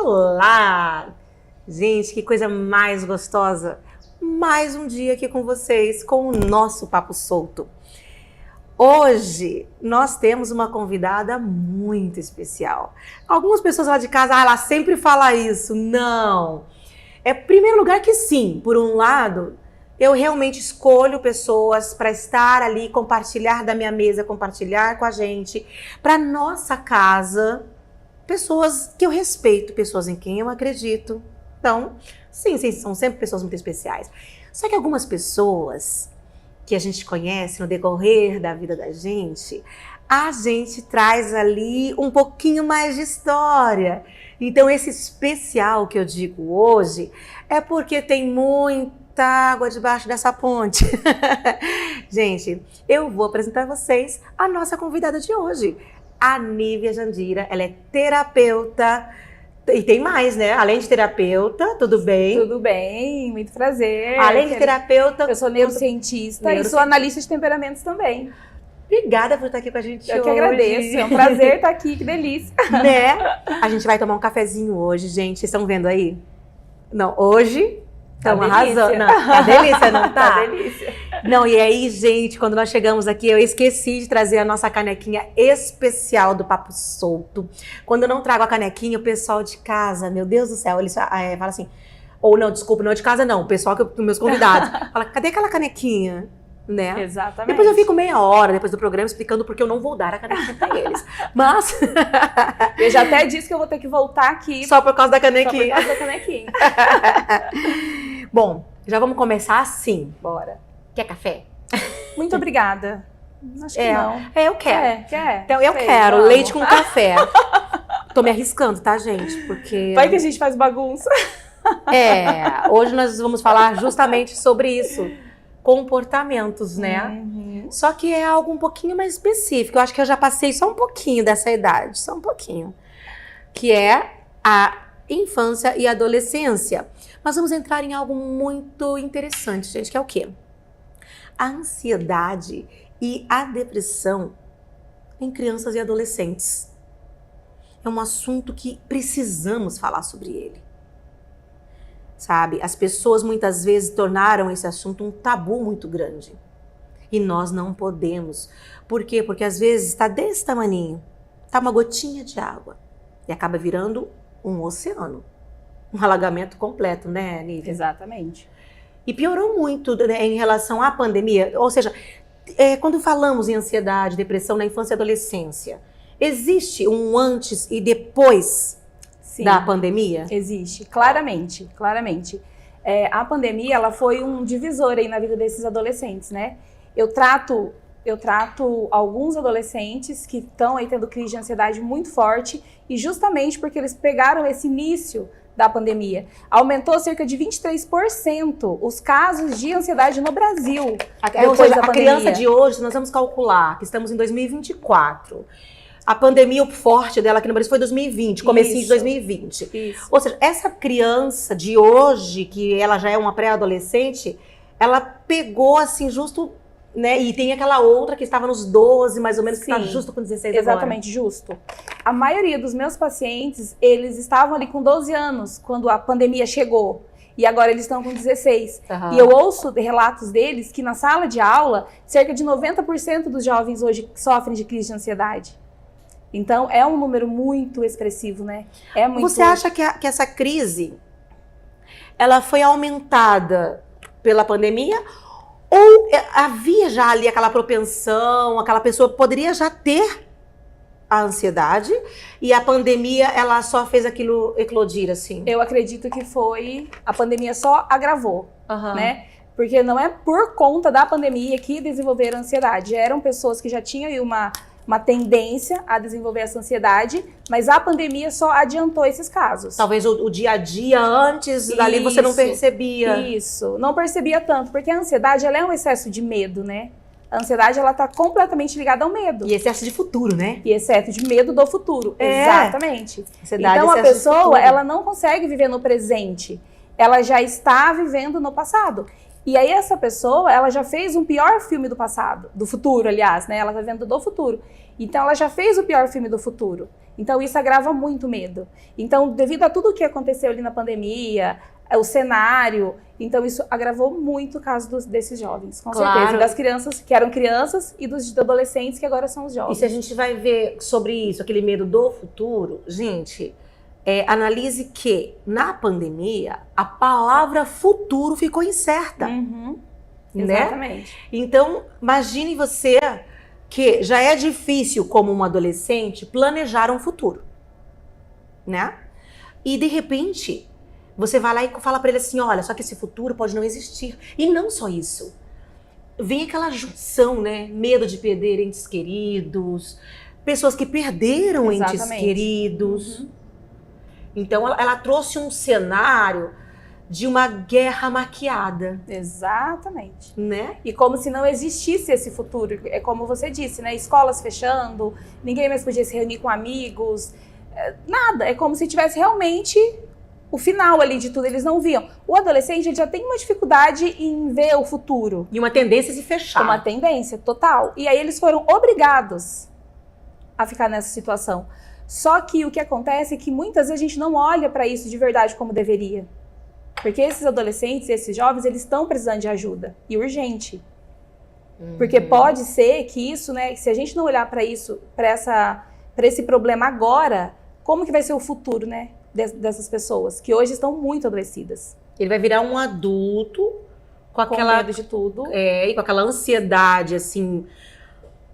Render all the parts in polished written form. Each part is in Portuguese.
Olá! Gente, que coisa mais gostosa! Mais um dia aqui com vocês, com o nosso Papo Solto. Hoje, nós temos uma convidada muito especial. Algumas pessoas lá de casa, ela sempre fala isso. Não! É, em primeiro lugar que sim, por um lado, eu realmente escolho pessoas para estar ali, compartilhar da minha mesa, compartilhar com a gente, para nossa casa, pessoas que eu respeito, pessoas em quem eu acredito. Então, sim, são sempre pessoas muito especiais. Só que algumas pessoas que a gente conhece no decorrer da vida da gente, a gente traz ali um pouquinho mais de história. Então, esse especial que eu digo hoje é porque tem muita água debaixo dessa ponte. Gente, eu vou apresentar a vocês a nossa convidada de hoje, a Nívia Jandira. Ela é terapeuta e tem mais, né? Além de terapeuta, tudo bem? Tudo bem, muito prazer. Além de terapeuta, eu sou neurocientista e sou analista de temperamentos também. Obrigada por estar aqui com a gente hoje. Eu que agradeço, é um prazer estar aqui, que delícia. Né? A gente vai tomar um cafezinho hoje, gente. Vocês estão vendo aí? Não, hoje estamos arrasando. Não, tá delícia, não tá? Tá delícia. Não, e aí, gente, quando nós chegamos aqui, eu esqueci de trazer a nossa canequinha especial do Papo Solto. Quando eu não trago a canequinha, o pessoal de casa, meu Deus do céu, eles falam assim, ou não, desculpa, não é de casa não, o pessoal, meus convidados, fala, cadê aquela canequinha? Né? Exatamente. Depois eu fico meia hora depois do programa explicando porque eu não vou dar a canequinha pra eles. Mas eu já até disse que eu vou ter que voltar aqui. Só por causa da canequinha. Só por causa da canequinha. Bom, já vamos começar assim. Bora. Quer café? Muito obrigada. Acho que não. Eu quero. Quer? Então eu quero vamos. leite com café. Tô me arriscando, tá, gente? Porque vai que a gente faz bagunça. Hoje nós vamos falar justamente sobre isso. Comportamentos, né? Uhum. Só que é algo um pouquinho mais específico. Eu acho que eu já passei só um pouquinho dessa idade, só um pouquinho. Que é a infância e adolescência. Mas vamos entrar em algo muito interessante, gente, que é o quê? A ansiedade e a depressão em crianças e adolescentes. É um assunto que precisamos falar sobre ele. Sabe, as pessoas muitas vezes tornaram esse assunto um tabu muito grande. E nós não podemos. Por quê? Porque às vezes está desse tamaninho, está uma gotinha de água e acaba virando um oceano. Um alagamento completo, né, Nívia? Exatamente. E piorou muito, né, em relação à pandemia. Ou seja, quando falamos em ansiedade, depressão na infância e adolescência, existe um antes e depois da pandemia? Existe, claramente. A pandemia, ela foi um divisor aí na vida desses adolescentes, né? Eu trato alguns adolescentes que estão aí tendo crise de ansiedade muito forte e justamente porque eles pegaram esse início da pandemia. Aumentou cerca de 23% os casos de ansiedade no Brasil. Ou seja, a criança de hoje, nós vamos calcular que estamos em 2024. A pandemia, o forte dela aqui no Brasil foi 2020, comecinho de 2020. Isso. Ou seja, essa criança de hoje, que ela já é uma pré-adolescente, ela pegou assim justo, né? E tem aquela outra que estava nos 12, mais ou menos, que está justo com 16 agora. Exatamente, justo. A maioria dos meus pacientes, eles estavam ali com 12 anos, quando a pandemia chegou. E agora eles estão com 16. Uhum. E eu ouço relatos deles que na sala de aula, cerca de 90% dos jovens hoje sofrem de crise de ansiedade. Então, é um número muito expressivo, né? É muito... Você acha que essa crise, ela foi aumentada pela pandemia? Ou havia já ali aquela propensão, aquela pessoa poderia já ter a ansiedade e a pandemia, ela só fez aquilo eclodir, assim? Eu acredito que a pandemia só agravou, né? Porque não é por conta da pandemia que desenvolveram ansiedade. Eram pessoas que já tinham aí uma tendência a desenvolver essa ansiedade, mas a pandemia só adiantou esses casos. Talvez o dia a dia antes dali você não percebia. Isso, não percebia tanto, porque a ansiedade ela é um excesso de medo, né? A ansiedade ela tá completamente ligada ao medo. E excesso de futuro, né? E excesso de medo do futuro, exatamente. Ansiedade, então a pessoa, ela não consegue viver no presente, ela já está vivendo no passado. E aí essa pessoa, ela já fez um pior filme do passado, do futuro, aliás, né? Ela tá vendo do futuro. Então ela já fez o pior filme do futuro. Então isso agrava muito o medo. Então, devido a tudo o que aconteceu ali na pandemia, o cenário, então isso agravou muito o caso desses jovens, com certeza. Das crianças que eram crianças e dos adolescentes que agora são os jovens. E se a gente vai ver sobre isso, aquele medo do futuro, gente, analise que na pandemia a palavra futuro ficou incerta. Uhum. Né? Exatamente. Então, imagine você que já é difícil como um adolescente planejar um futuro, né? E de repente você vai lá e fala para ele assim, olha, só que esse futuro pode não existir. E não só isso. Vem aquela junção, né? Medo de perder entes queridos, pessoas que perderam entes queridos. Uhum. Então ela trouxe um cenário de uma guerra maquiada. Exatamente. Né? E como se não existisse esse futuro. É como você disse, né? Escolas fechando, ninguém mais podia se reunir com amigos, nada. É como se tivesse realmente o final ali de tudo, eles não viam. O adolescente ele já tem uma dificuldade em ver o futuro. E uma tendência a se fechar. Uma tendência, total. E aí eles foram obrigados a ficar nessa situação. Só que o que acontece é que muitas vezes a gente não olha para isso de verdade como deveria. Porque esses adolescentes, esses jovens, eles estão precisando de ajuda. E urgente. Uhum. Porque pode ser que isso, né? Se a gente não olhar para isso, para esse problema agora, como que vai ser o futuro, né? Dessas pessoas, que hoje estão muito adoecidas. Ele vai virar um adulto com aquela... medo de tudo. E com aquela ansiedade, assim...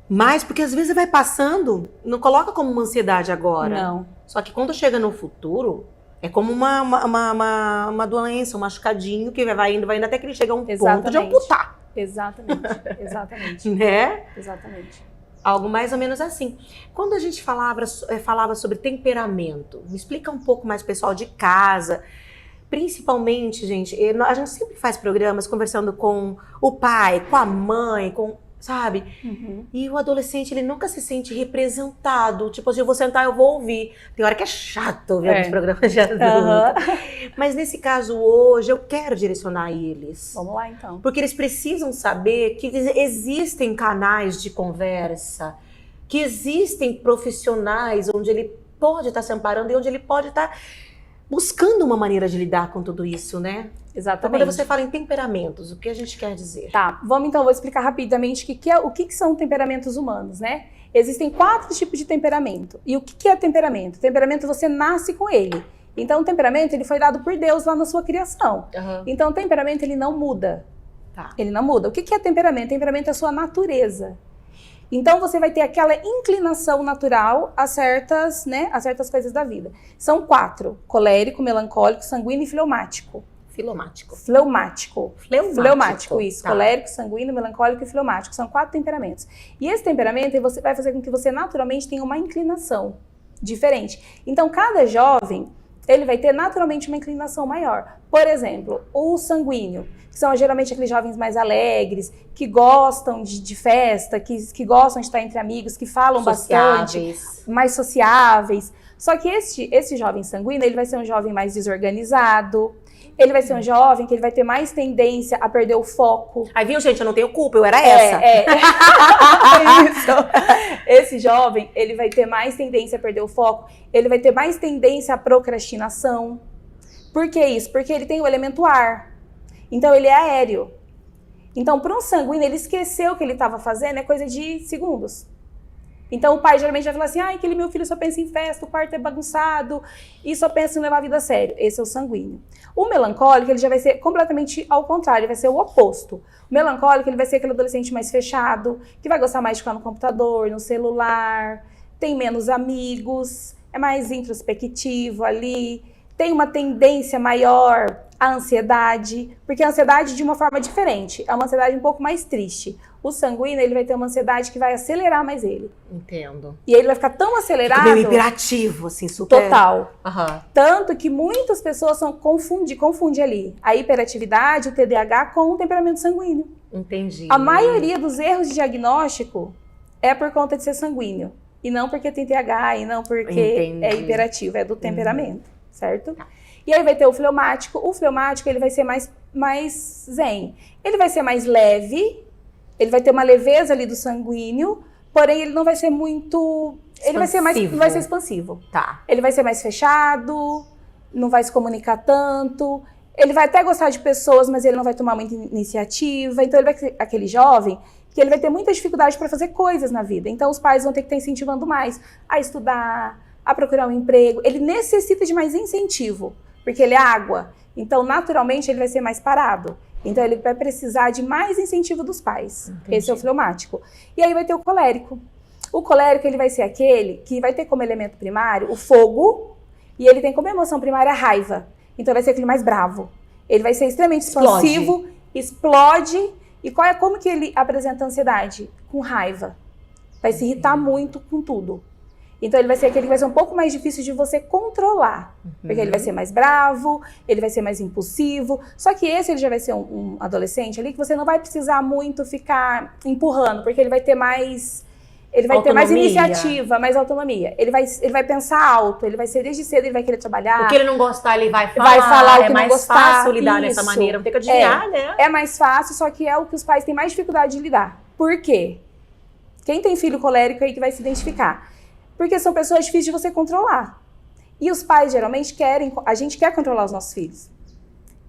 Mas, porque às vezes vai passando, não coloca como uma ansiedade agora. Não. Só que quando chega no futuro... É como uma doença, um machucadinho que vai indo até que ele chega a um ponto de amputar. Exatamente, exatamente. Né? Exatamente. Algo mais ou menos assim. Quando a gente falava sobre temperamento, me explica um pouco mais, pessoal de casa. Principalmente, gente, a gente sempre faz programas conversando com o pai, com a mãe, sabe? Uhum. E o adolescente, ele nunca se sente representado. Tipo, assim, eu vou sentar, eu vou ouvir. Tem hora que é chato ouvir alguns programas de adulto. Uhum. Mas nesse caso, hoje, eu quero direcionar eles. Vamos lá, então. Porque eles precisam saber que existem canais de conversa, que existem profissionais onde ele pode estar se amparando e onde ele pode estar buscando uma maneira de lidar com tudo isso, né? Exatamente. Então, quando você fala em temperamentos, o que a gente quer dizer? Tá, vou explicar rapidamente o que são temperamentos humanos, né? Existem 4 tipos de temperamento. E o que é temperamento? Temperamento você nasce com ele. Então o temperamento ele foi dado por Deus lá na sua criação. Uhum. Então o temperamento ele não muda. Tá. Ele não muda. O que é temperamento? Temperamento é a sua natureza. Então você vai ter aquela inclinação natural a certas coisas da vida. São 4: colérico, melancólico, sanguíneo e fleumático. Fleumático, isso. Tá. Colérico, sanguíneo, melancólico e fleumático. São 4 temperamentos. E esse temperamento vai fazer com que você naturalmente tenha uma inclinação diferente. Então cada jovem ele vai ter naturalmente uma inclinação maior. Por exemplo, o sanguíneo, que são geralmente aqueles jovens mais alegres, que gostam de festa, que gostam de estar entre amigos, que falam bastante, mais sociáveis. Só que esse jovem sanguíneo, ele vai ser um jovem mais desorganizado, ele vai ser um jovem que ele vai ter mais tendência a perder o foco. Aí, viu, gente, eu não tenho culpa, eu era essa. Isso. Esse jovem, ele vai ter mais tendência a perder o foco, ele vai ter mais tendência à procrastinação. Por que isso? Porque ele tem o elemento ar. Então, ele é aéreo. Então, para um sanguíneo, ele esqueceu o que ele estava fazendo, é coisa de segundos. Então, o pai geralmente vai falar assim, aquele meu filho só pensa em festa, o quarto é bagunçado, e só pensa em levar a vida a sério. Esse é o sanguíneo. O melancólico, ele já vai ser completamente ao contrário, ele vai ser o oposto. O melancólico, ele vai ser aquele adolescente mais fechado, que vai gostar mais de ficar no computador, no celular, tem menos amigos, é mais introspectivo ali, tem uma tendência maior à ansiedade, porque a ansiedade de uma forma diferente, é uma ansiedade um pouco mais triste. O sanguíneo, ele vai ter uma ansiedade que vai acelerar mais ele. Entendo. E ele vai ficar tão acelerado... Fica meio hiperativo, assim, super... Total. Uhum. Tanto que muitas pessoas confundem ali a hiperatividade, o TDAH com o temperamento sanguíneo. Entendi. A maioria dos erros de diagnóstico é por conta de ser sanguíneo. E não porque tem TDAH, e não porque é hiperativo, é do temperamento, certo? Tá. E aí vai ter o fleumático. O fleumático, ele vai ser mais zen. Ele vai ser mais leve, ele vai ter uma leveza ali do sanguíneo, porém ele não vai ser muito... Ele vai ser mais, não vai ser expansivo. Tá. Ele vai ser mais fechado, não vai se comunicar tanto. Ele vai até gostar de pessoas, mas ele não vai tomar muita iniciativa. Então ele vai ser aquele jovem que ele vai ter muita dificuldade para fazer coisas na vida. Então os pais vão ter que estar incentivando mais a estudar, a procurar um emprego. Ele necessita de mais incentivo, porque ele é água. Então naturalmente ele vai ser mais parado. Então ele vai precisar de mais incentivo dos pais. Entendi. Esse é o fleumático. E aí vai ter o colérico. O colérico, ele vai ser aquele que vai ter como elemento primário o fogo, e ele tem como emoção primária a raiva. Então vai ser aquele mais bravo. Ele vai ser extremamente expansivo, explode. E como que ele apresenta a ansiedade? Com raiva. Vai se irritar muito com tudo. Então ele vai ser aquele que vai ser um pouco mais difícil de você controlar. Porque ele vai ser mais bravo, ele vai ser mais impulsivo. Só que esse ele já vai ser um adolescente ali que você não vai precisar muito ficar empurrando, porque ele vai ter mais... Ele vai ter mais iniciativa, mais autonomia. Ele vai pensar alto, ele vai ser desde cedo, ele vai querer trabalhar. O que ele não gostar, ele vai falar. Vai falar o que é não gostar. É mais fácil lidar dessa maneira, não tem que adivinhar, né? É mais fácil, só que é o que os pais têm mais dificuldade de lidar. Por quê? Quem tem filho colérico aí que vai se identificar? Porque são pessoas difíceis de você controlar. E os pais geralmente a gente quer controlar os nossos filhos.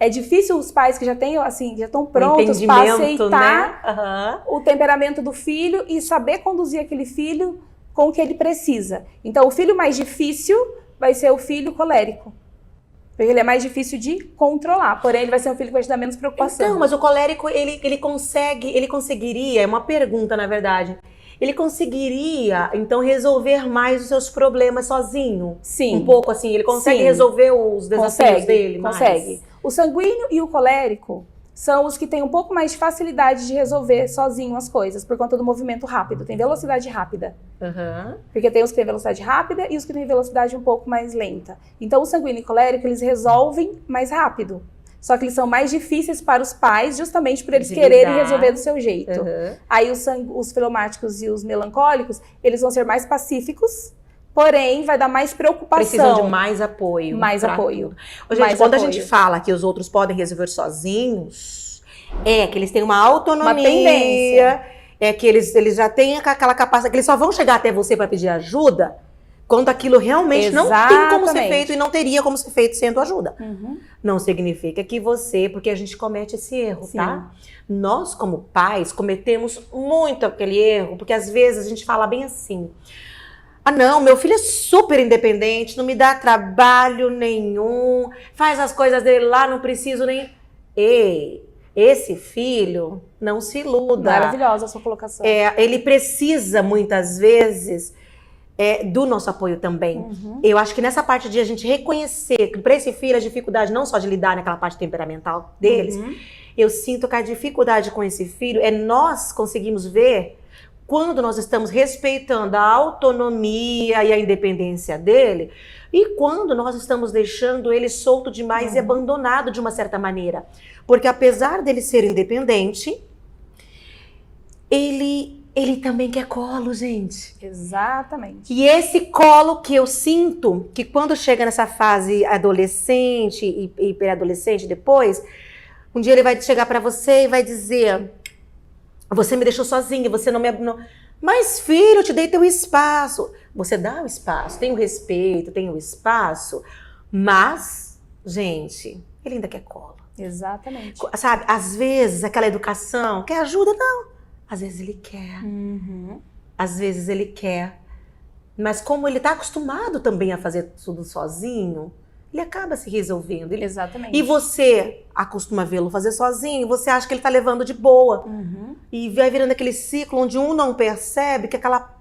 É difícil os pais que já têm, assim, já estão prontos para aceitar, né? O temperamento do filho e saber conduzir aquele filho com o que ele precisa. Então, o filho mais difícil vai ser o filho colérico. Porque ele é mais difícil de controlar. Porém, ele vai ser um filho que vai te dar menos preocupação. Então, mas o colérico, ele conseguiria, é uma pergunta, na verdade. Ele conseguiria, então, resolver mais os seus problemas sozinho? Sim. Um pouco assim, ele consegue resolver os desafios dele? Consegue. O sanguíneo e o colérico são os que têm um pouco mais de facilidade de resolver sozinho as coisas, por conta do movimento rápido. Tem velocidade rápida. Porque tem os que têm velocidade rápida e os que têm velocidade um pouco mais lenta. Então, o sanguíneo e o colérico, eles resolvem mais rápido. Só que eles são mais difíceis para os pais, justamente por eles quererem resolver do seu jeito. Aí os fleumáticos e os melancólicos, eles vão ser mais pacíficos, porém vai dar mais preocupação. Precisam de mais apoio. Mais apoio. Ô, gente, quando a gente fala que os outros podem resolver sozinhos, é que eles têm uma autonomia. Uma tendência. É que eles já têm aquela capacidade, que eles só vão chegar até você para pedir ajuda quando aquilo realmente não tem como ser feito e não teria como ser feito sem a tua ajuda. Não significa que porque a gente comete esse erro, tá? Nós, como pais, cometemos muito aquele erro, porque às vezes a gente fala bem assim: ah, não, meu filho é super independente, não me dá trabalho nenhum, faz as coisas dele lá, não preciso nem... Ei, esse filho, não se iluda. Maravilhosa a sua colocação. Ele precisa, muitas vezes... do nosso apoio também. Eu acho que nessa parte de a gente reconhecer que para esse filho a dificuldade não só de lidar naquela parte temperamental deles, eu sinto que a dificuldade com esse filho nós conseguimos ver quando nós estamos respeitando a autonomia e a independência dele e quando nós estamos deixando ele solto demais e abandonado de uma certa maneira. Porque apesar dele ser independente, ele também quer colo, gente. Exatamente. E esse colo que eu sinto, que quando chega nessa fase adolescente e pré-adolescente depois, um dia ele vai chegar pra você e vai dizer: você me deixou sozinha, você não me... Mas filho, eu te dei teu espaço. Você dá o espaço, tem o respeito, tem o espaço, mas, gente, ele ainda quer colo. Exatamente. Sabe, às vezes aquela educação, quer ajuda? Não. Às vezes ele quer. Às vezes ele quer. Mas como ele está acostumado também a fazer tudo sozinho, ele acaba se resolvendo. Exatamente. E você acostuma vê-lo fazer sozinho, você acha que ele está levando de boa. E vai virando aquele ciclo onde um não percebe que aquela...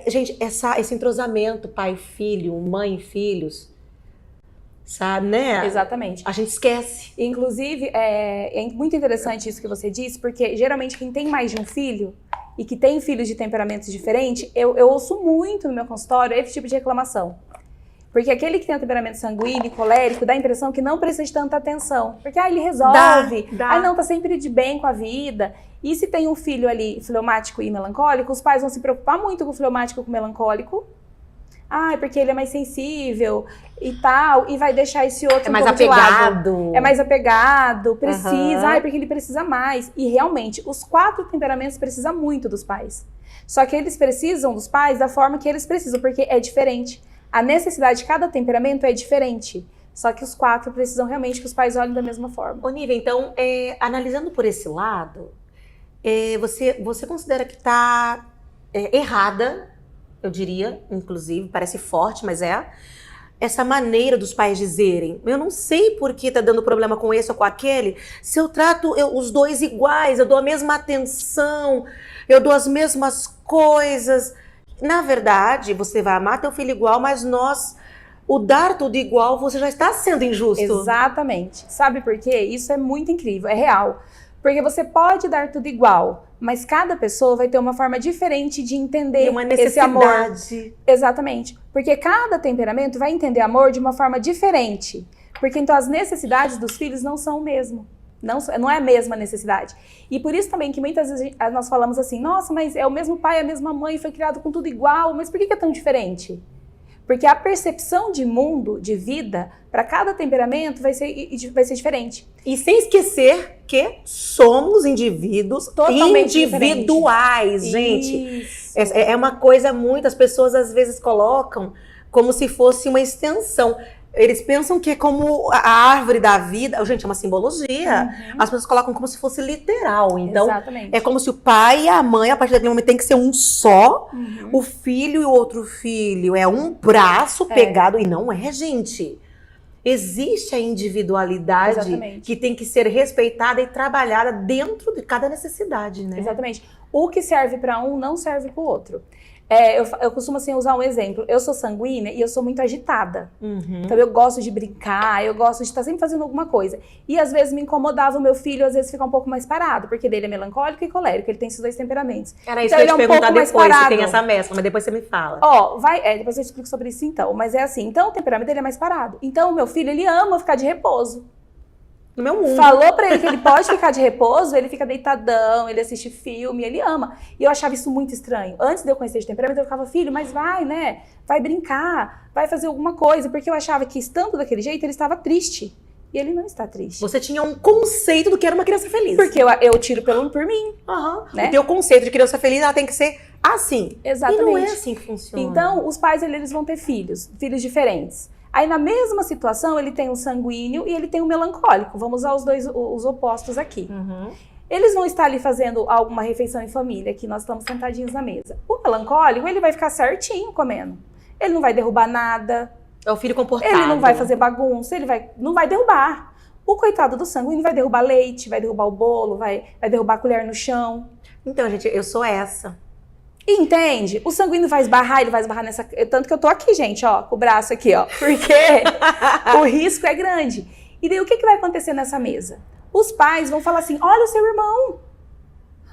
Gente, esse entrosamento pai-filho, mãe-filhos, sabe, né? Exatamente. A gente esquece. Inclusive, é muito interessante isso que você disse, porque geralmente quem tem mais de um filho e que tem filhos de temperamentos diferentes, eu ouço muito no meu consultório esse tipo de reclamação. Porque aquele que tem um temperamento sanguíneo, colérico, dá a impressão que não precisa de tanta atenção. Porque ele resolve, não, tá sempre de bem com a vida. E se tem um filho ali fleumático e melancólico, os pais vão se preocupar muito com o fleumático e com o melancólico, Ah, é porque ele é mais sensível e tal, e vai deixar esse outro É mais pouco de lado. apegado. É mais apegado, precisa, Aham. é porque ele precisa mais. E realmente, os 4 temperamentos precisam muito dos pais. Só que eles precisam dos pais da forma que eles precisam, porque é diferente. A necessidade de cada temperamento é diferente. Só que os 4 precisam realmente que os pais olhem da mesma forma. Ô, Nívia, então, analisando por esse lado, você considera que está errada, eu diria, inclusive, parece forte, mas essa maneira dos pais dizerem, eu não sei por que tá dando problema com esse ou com aquele, se eu trato os dois iguais, eu dou a mesma atenção, eu dou as mesmas coisas. Na verdade, você vai amar teu filho igual, mas o dar tudo igual, você já está sendo injusto. Exatamente. Sabe por quê? Isso é muito incrível, é real. Porque você pode dar tudo igual, mas cada pessoa vai ter uma forma diferente de entender E uma esse amor. necessidade. Exatamente. Porque cada temperamento vai entender amor de uma forma diferente. Porque então as necessidades dos filhos não são o mesmo. Não é a mesma necessidade. E por isso também que muitas vezes nós falamos assim, nossa, mas é o mesmo pai, a mesma mãe, foi criado com tudo igual, mas por que é tão diferente? Porque a percepção de mundo, de vida, para cada temperamento vai ser diferente. E sem esquecer que somos indivíduos Totalmente individuais, gente. Isso. É uma coisa, muitas pessoas às vezes colocam como se fosse uma extensão. Eles pensam que é como a árvore da vida. Gente, é uma simbologia. As pessoas colocam como se fosse literal. Então, Exatamente. é como se o pai e a mãe, a partir daquele momento, tem que ser um só. O filho e o outro filho é um braço pegado. E não é, gente. Existe a individualidade Exatamente. que tem que ser respeitada e trabalhada dentro de cada necessidade, né? Exatamente. O que serve para um não serve para o outro. Eu costumo assim, usar um exemplo. Eu sou sanguínea e eu sou muito agitada. Então eu gosto de brincar, eu gosto de estar sempre fazendo alguma coisa. E às vezes me incomodava o meu filho, às vezes ficar um pouco mais parado, porque dele é melancólico e colérico, ele tem esses 2 temperamentos. Era isso Então, que eu ele ia te é um perguntar pouco mais depois, se parado. tem essa mescla, mas depois você me fala. Depois eu explico sobre isso então. Mas é assim, então o temperamento dele é mais parado. Então o meu filho, ele ama ficar de repouso. No meu mundo. Falou pra ele que ele pode ficar de repouso, ele fica deitadão, ele assiste filme, ele ama. E eu achava isso muito estranho. Antes de eu conhecer de temperamento, eu ficava, filho, mas vai, né? Vai brincar, vai fazer alguma coisa. Porque eu achava que, estando daquele jeito, ele estava triste. E ele não está triste. Você tinha um conceito do que era uma criança feliz. Porque eu tiro por mim. Né? O teu conceito de criança feliz, ela tem que ser assim. Exatamente. E não é assim que funciona. Então, os pais, eles vão ter filhos diferentes. Aí, na mesma situação, ele tem um sanguíneo e ele tem um melancólico. Vamos usar os opostos aqui. Eles vão estar ali fazendo alguma refeição em família, que nós estamos sentadinhos na mesa. O melancólico, ele vai ficar certinho comendo. Ele não vai derrubar nada. É o filho comportado. Ele não vai fazer bagunça, não vai derrubar. O coitado do sanguíneo vai derrubar leite, vai derrubar o bolo, vai derrubar a colher no chão. Então, gente, eu sou essa. Entende? O sanguíneo vai esbarrar, ele vai esbarrar nessa... Tanto que eu tô aqui, gente, ó, com o braço aqui, ó. Porque o risco é grande. E daí, o que vai acontecer nessa mesa? Os pais vão falar assim, olha o seu irmão.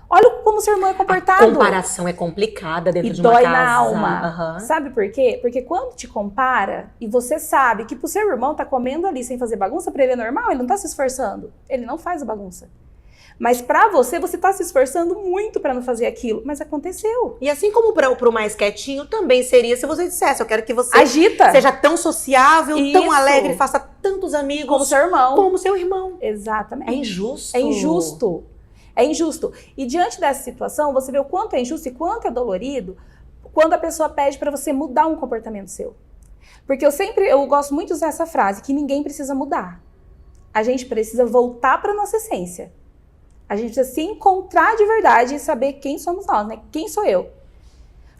Olha como o seu irmão é comportado. A comparação é complicada dentro de uma dói casa. na alma. Sabe por quê? Porque quando te compara, e você sabe que pro seu irmão tá comendo ali sem fazer bagunça, pra ele é normal, ele não tá se esforçando. Ele não faz a bagunça. Mas pra você tá se esforçando muito pra não fazer aquilo. Mas aconteceu. E assim como pro mais quietinho, também seria se você dissesse, eu quero que você agita, seja tão sociável, tão Isso. alegre, faça tantos amigos. Como seu irmão. Como seu irmão. Exatamente. É injusto. É injusto. É injusto. E diante dessa situação, você vê o quanto é injusto e quanto é dolorido quando a pessoa pede pra você mudar um comportamento seu. Porque eu gosto muito de usar essa frase, que ninguém precisa mudar. A gente precisa voltar pra nossa essência. A gente precisa se encontrar de verdade e saber quem somos nós, né? Quem sou eu?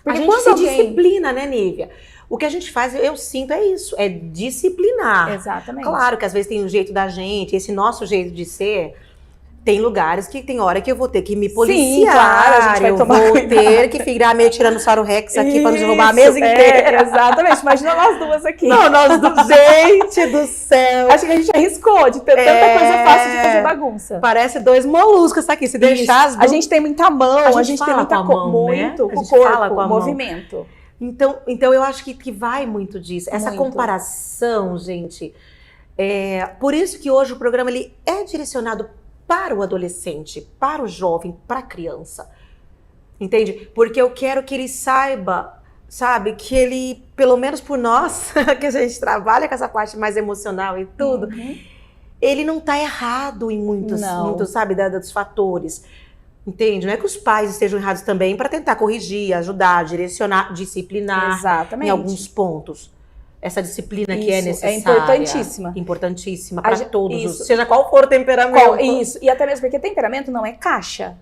Porque a gente se disciplina, né, Nívia? O que a gente faz, eu sinto, é isso, é disciplinar. Exatamente. Claro que às vezes tem um jeito da gente, esse nosso jeito de ser. Tem lugares que tem hora que eu vou ter que me policiar. Sim, claro, a gente vai tomar vou cuidado. ter que virar meio Tiranossauro Rex aqui pra não derrubar a mesa inteira. Exatamente. Imagina nós duas aqui. Não, nós duas. Gente do céu. Acho que a gente arriscou de ter tanta coisa fácil de fazer bagunça. Parece 2 moluscos aqui. Se deixar as duas... A gente tem muita mão, a gente tem muita mão, muito, né? o corpo, o movimento. Então eu acho que vai muito disso. Essa comparação, gente. Por isso que hoje o programa ele é direcionado para o adolescente, para o jovem, para a criança. Entende? Porque eu quero que ele saiba sabe, que ele, pelo menos por nós, que a gente trabalha com essa parte mais emocional e tudo, ele não tá errado em muitos, sabe, dos fatores. Entende? Não é que os pais estejam errados também para tentar corrigir, ajudar, direcionar, disciplinar em alguns pontos. Essa disciplina que é necessária. É importantíssima. Importantíssima para todos, seja qual for o temperamento. Isso, e até mesmo porque temperamento não é caixa.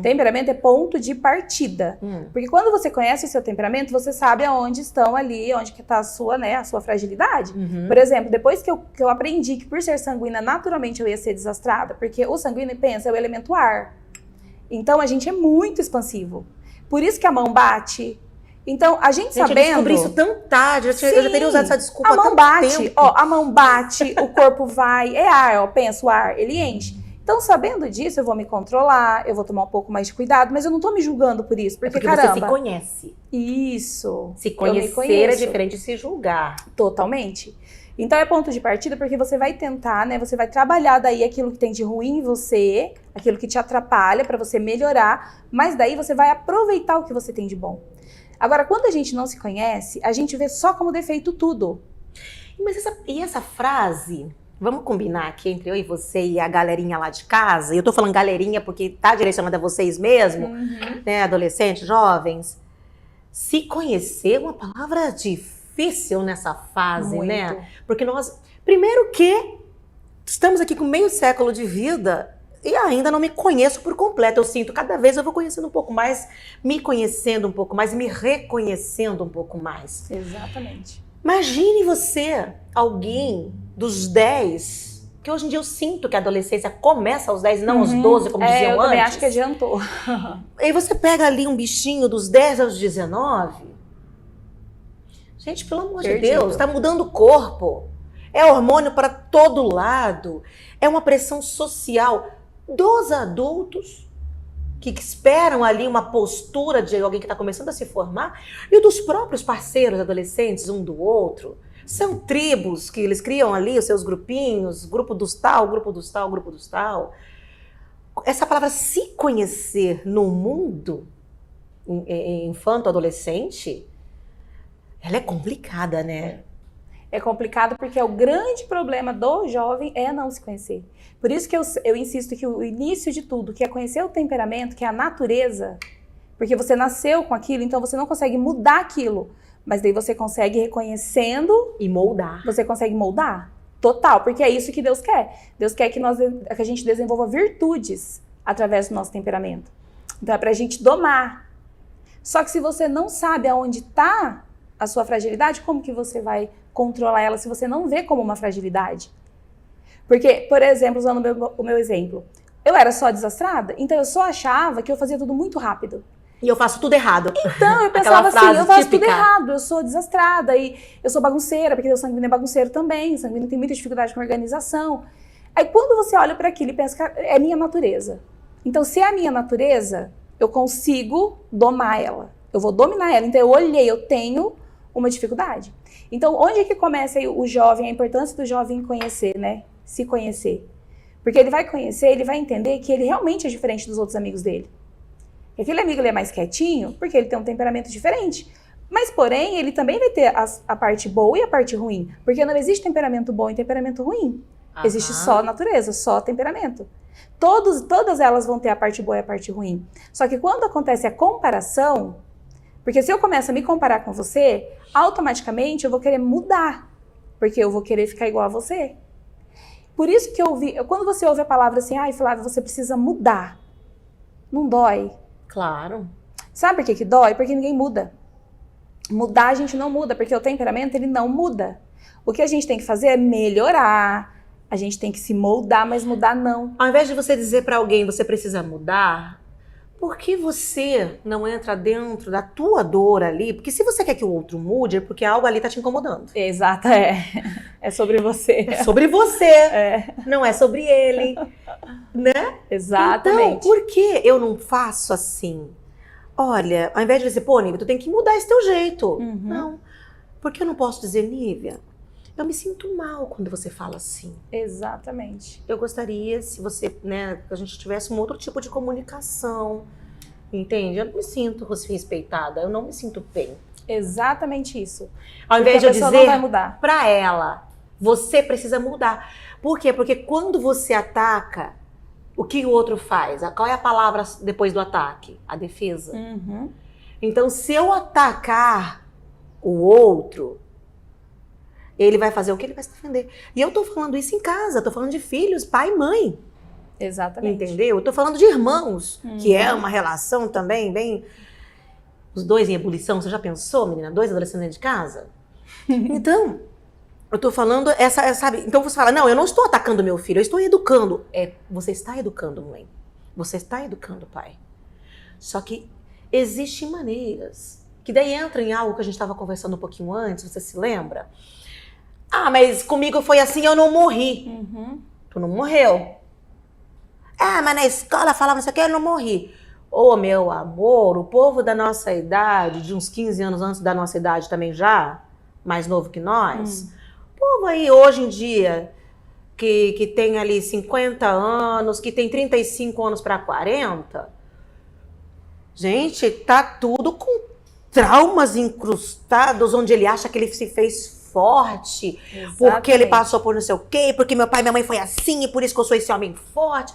Temperamento é ponto de partida. Porque quando você conhece o seu temperamento, você sabe aonde estão ali, onde que está a sua fragilidade. Por exemplo, depois que eu aprendi que por ser sanguínea, naturalmente eu ia ser desastrada, porque o sanguíneo, pensa, é o elemento ar. Então, a gente é muito expansivo. Por isso que a mão bate. Então, a gente sabendo... Eu descobri isso tão tarde, eu já teria usado essa desculpa há tanto tempo. Bate, ó, a mão bate, o corpo vai, é ar, ó, pensa, o ar, ele enche. Então, sabendo disso, eu vou me controlar, eu vou tomar um pouco mais de cuidado, mas eu não tô me julgando por isso, porque caramba... você se conhece. Isso. Se conhecer é diferente de se julgar. Totalmente. Então, é ponto de partida porque você vai tentar, né? Você vai trabalhar daí aquilo que tem de ruim em você, aquilo que te atrapalha para você melhorar, mas daí você vai aproveitar o que você tem de bom. Agora, quando a gente não se conhece, a gente vê só como defeito tudo. Mas essa frase, vamos combinar aqui entre eu e você e a galerinha lá de casa, e eu tô falando galerinha porque tá direcionada a vocês mesmo, né? Adolescentes, jovens. Se conhecer é uma palavra difícil nessa fase, muito, né? Porque nós, primeiro que estamos aqui com meio século de vida e ainda não me conheço por completo. Eu sinto, cada vez eu vou conhecendo um pouco mais, me conhecendo um pouco mais, me reconhecendo um pouco mais. Exatamente. Imagine você, alguém dos 10, que hoje em dia eu sinto que a adolescência começa aos 10, não aos 12, como diziam antes. Eu também acho que adiantou. Aí você pega ali um bichinho dos 10 aos 19... Gente, pelo amor de Deus, está mudando o corpo. É hormônio para todo lado. É uma pressão social dos adultos que esperam ali uma postura de alguém que está começando a se formar e dos próprios parceiros adolescentes, um do outro. São tribos que eles criam ali, os seus grupinhos, grupo dos tal, grupo dos tal, grupo dos tal. Essa palavra se conhecer no mundo infanto-adolescente, ela é complicada, né? É complicado porque o grande problema do jovem é não se conhecer. Por isso que eu insisto que o início de tudo, que é conhecer o temperamento, que é a natureza, porque você nasceu com aquilo, então você não consegue mudar aquilo, mas daí você consegue reconhecendo e moldar. Você consegue moldar. Total, porque é isso que Deus quer. Deus quer que a gente desenvolva virtudes através do nosso temperamento. Então é pra gente domar. Só que se você não sabe aonde está a sua fragilidade, como que você vai controlar ela se você não vê como uma fragilidade? Porque, por exemplo, usando o meu exemplo, eu era só desastrada, então eu só achava que eu fazia tudo muito rápido. E eu faço tudo errado. Então, eu pensava assim, eu faço tudo errado, eu sou desastrada, e eu sou bagunceira, porque o sanguíneo é bagunceiro também, o sanguíneo tem muita dificuldade com organização. Aí quando você olha para aquilo e pensa que é minha natureza. Então, se é a minha natureza, eu consigo domar ela. Eu vou dominar ela. Então, eu olhei, eu tenho uma dificuldade. Então, onde é que começa aí o jovem, a importância do jovem conhecer, né? Se conhecer. Porque ele vai conhecer, ele vai entender que ele realmente é diferente dos outros amigos dele. E aquele amigo ele é mais quietinho, porque ele tem um temperamento diferente. Mas, porém, ele também vai ter a parte boa e a parte ruim. Porque não existe temperamento bom e temperamento ruim. Existe só natureza, só temperamento. Todas elas vão ter a parte boa e a parte ruim. Só que quando acontece a comparação, porque se eu começo a me comparar com você, automaticamente eu vou querer mudar. Porque eu vou querer ficar igual a você. Por isso que quando você ouve a palavra assim, ai, Flávia, você precisa mudar. Não dói. Claro. Sabe por que dói? Porque ninguém muda. Mudar a gente não muda, porque o temperamento ele não muda. O que a gente tem que fazer é melhorar. A gente tem que se moldar, mas mudar não. Ao invés de você dizer para alguém, você precisa mudar, por que você não entra dentro da tua dor ali? Porque se você quer que o outro mude, é porque algo ali tá te incomodando. Exato, é. É sobre você. É sobre você. É. Não é sobre ele. Né? Exatamente. Então, por que eu não faço assim? Olha, ao invés de dizer, pô, Nívia, tu tem que mudar esse teu jeito. Uhum. Não. Por que eu não posso dizer, Nívia, eu me sinto mal quando você fala assim. Exatamente. Eu gostaria, se você, né, que a gente tivesse um outro tipo de comunicação. Entende? Eu não me sinto respeitada, eu não me sinto bem. Exatamente isso. Ao invés de eu não vai dizer mudar. pra ela, você precisa mudar. Por quê? Porque quando você ataca, o que o outro faz? Qual é a palavra depois do ataque? A defesa. Uhum. Então, se eu atacar o outro, ele vai fazer o que? Ele vai se defender. E eu tô falando isso em casa, tô falando de filhos, pai e mãe. Exatamente. Entendeu? Eu tô falando de irmãos, que é uma relação também bem... Os dois em ebulição, você já pensou, menina? 2 adolescentes dentro de casa? Então, eu tô falando sabe? Então você fala, não, eu não estou atacando meu filho, eu estou educando. Você está educando, mãe. Você está educando, pai. Só que existem maneiras, que daí entra em algo que a gente estava conversando um pouquinho antes, você se lembra? Ah, mas comigo foi assim, eu não morri. Uhum. Tu não morreu. Ah, mas na escola falava isso aqui, eu não morri. Ô, meu amor, o povo da nossa idade, de uns 15 anos antes da nossa idade também já, mais novo que nós, o povo aí hoje em dia, que tem ali 50 anos, que tem 35 anos para 40, gente, tá tudo com traumas incrustados, onde ele acha que ele se fez forte, porque ele passou por não sei o quê, porque meu pai e minha mãe foi assim, e por isso que eu sou esse homem forte.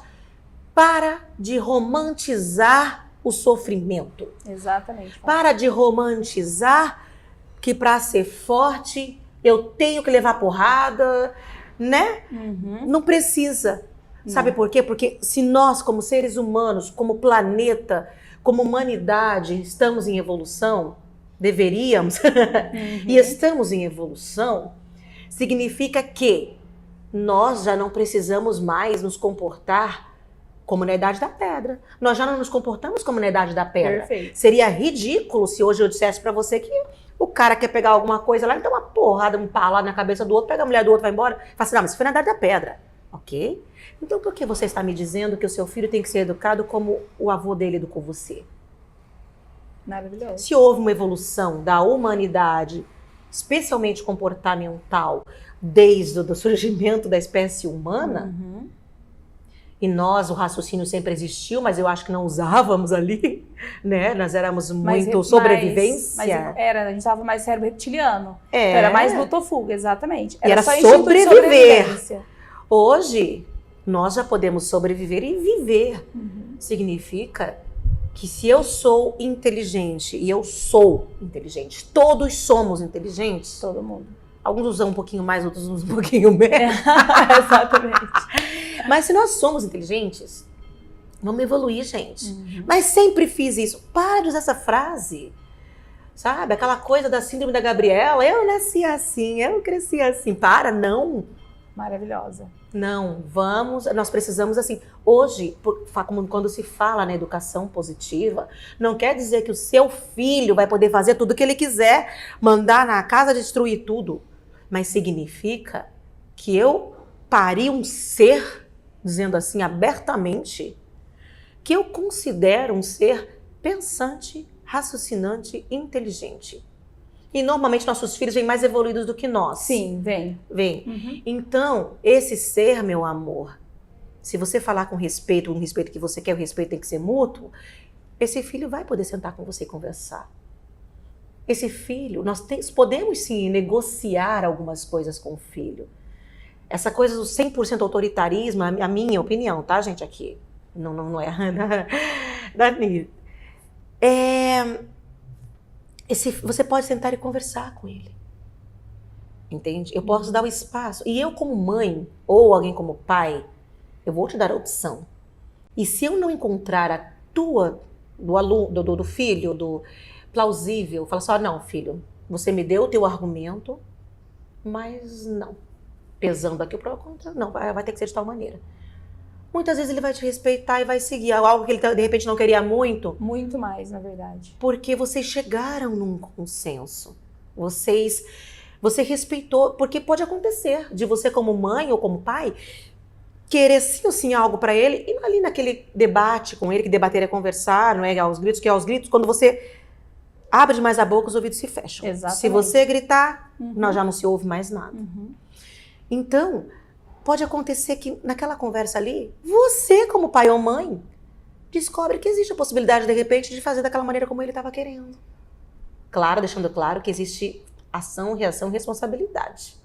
Para de romantizar o sofrimento. Exatamente. Para de romantizar que para ser forte eu tenho que levar porrada, né? Uhum. Não precisa. Sabe por quê? Porque se nós, como seres humanos, como planeta, como humanidade, estamos em evolução, deveríamos, e estamos em evolução, significa que nós já não precisamos mais nos comportar como na Idade da Pedra. Nós já não nos comportamos como na Idade da Pedra. Perfeito. Seria ridículo se hoje eu dissesse pra você que o cara quer pegar alguma coisa lá, ele dá uma porrada, um pau lá na cabeça do outro, pega a mulher do outro, vai embora. Fala assim, não, mas isso foi na Idade da Pedra. Ok? Então por que você está me dizendo que o seu filho tem que ser educado como o avô dele educou você? Maravilhoso. Se houve uma evolução da humanidade, especialmente comportamental, desde o surgimento da espécie humana, e nós, o raciocínio sempre existiu, mas eu acho que não usávamos ali, né? Nós éramos muito sobrevivência. Mas a gente usava mais cérebro reptiliano. Então era mais luta ou fuga, exatamente. Era só sobreviver. Hoje, nós já podemos sobreviver e viver. Significa que se eu sou inteligente, e eu sou inteligente, todos somos inteligentes. Todo mundo. Alguns usam um pouquinho mais, outros usam um pouquinho menos. Exatamente. Mas se nós somos inteligentes, vamos evoluir, gente. Mas sempre fiz isso. Para de usar essa frase. Sabe? Aquela coisa da síndrome da Gabriela. Eu nasci assim, eu cresci assim. Para, não. Maravilhosa. Não, nós precisamos assim. Hoje, quando se fala na educação positiva, não quer dizer que o seu filho vai poder fazer tudo o que ele quiser, mandar na casa destruir tudo. Mas significa que eu pari um ser, dizendo assim abertamente, que eu considero um ser pensante, raciocinante, inteligente. E normalmente nossos filhos vêm mais evoluídos do que nós. Sim, vem. Então, esse ser, meu amor, se você falar com respeito, um respeito que você quer, o respeito tem que ser mútuo, esse filho vai poder sentar com você e conversar. Esse filho, podemos sim negociar algumas coisas com o filho. Essa coisa do 100% autoritarismo, a minha opinião, tá, gente, aqui? Não é da Nise. Você pode sentar e conversar com ele. Entende? Eu posso dar o espaço. E eu como mãe, ou alguém como pai, eu vou te dar a opção. E se eu não encontrar a tua, do filho, do plausível, fala só, não, filho, você me deu o teu argumento, mas não. Pesando aqui para o contrário, não, vai ter que ser de tal maneira. Muitas vezes ele vai te respeitar e vai seguir algo que ele de repente não queria muito. Muito mais, na verdade. Porque vocês chegaram num consenso. Você respeitou, porque pode acontecer de você como mãe ou como pai querer sim algo para ele e ali naquele debate com ele, que debater é conversar, não é aos gritos, que é aos gritos, quando você abre demais a boca, os ouvidos se fecham. Exatamente. Se você gritar, nós já não se ouve mais nada. Então, pode acontecer que naquela conversa ali, você como pai ou mãe descobre que existe a possibilidade, de repente, de fazer daquela maneira como ele estava querendo. Claro, deixando claro que existe ação, reação, responsabilidade.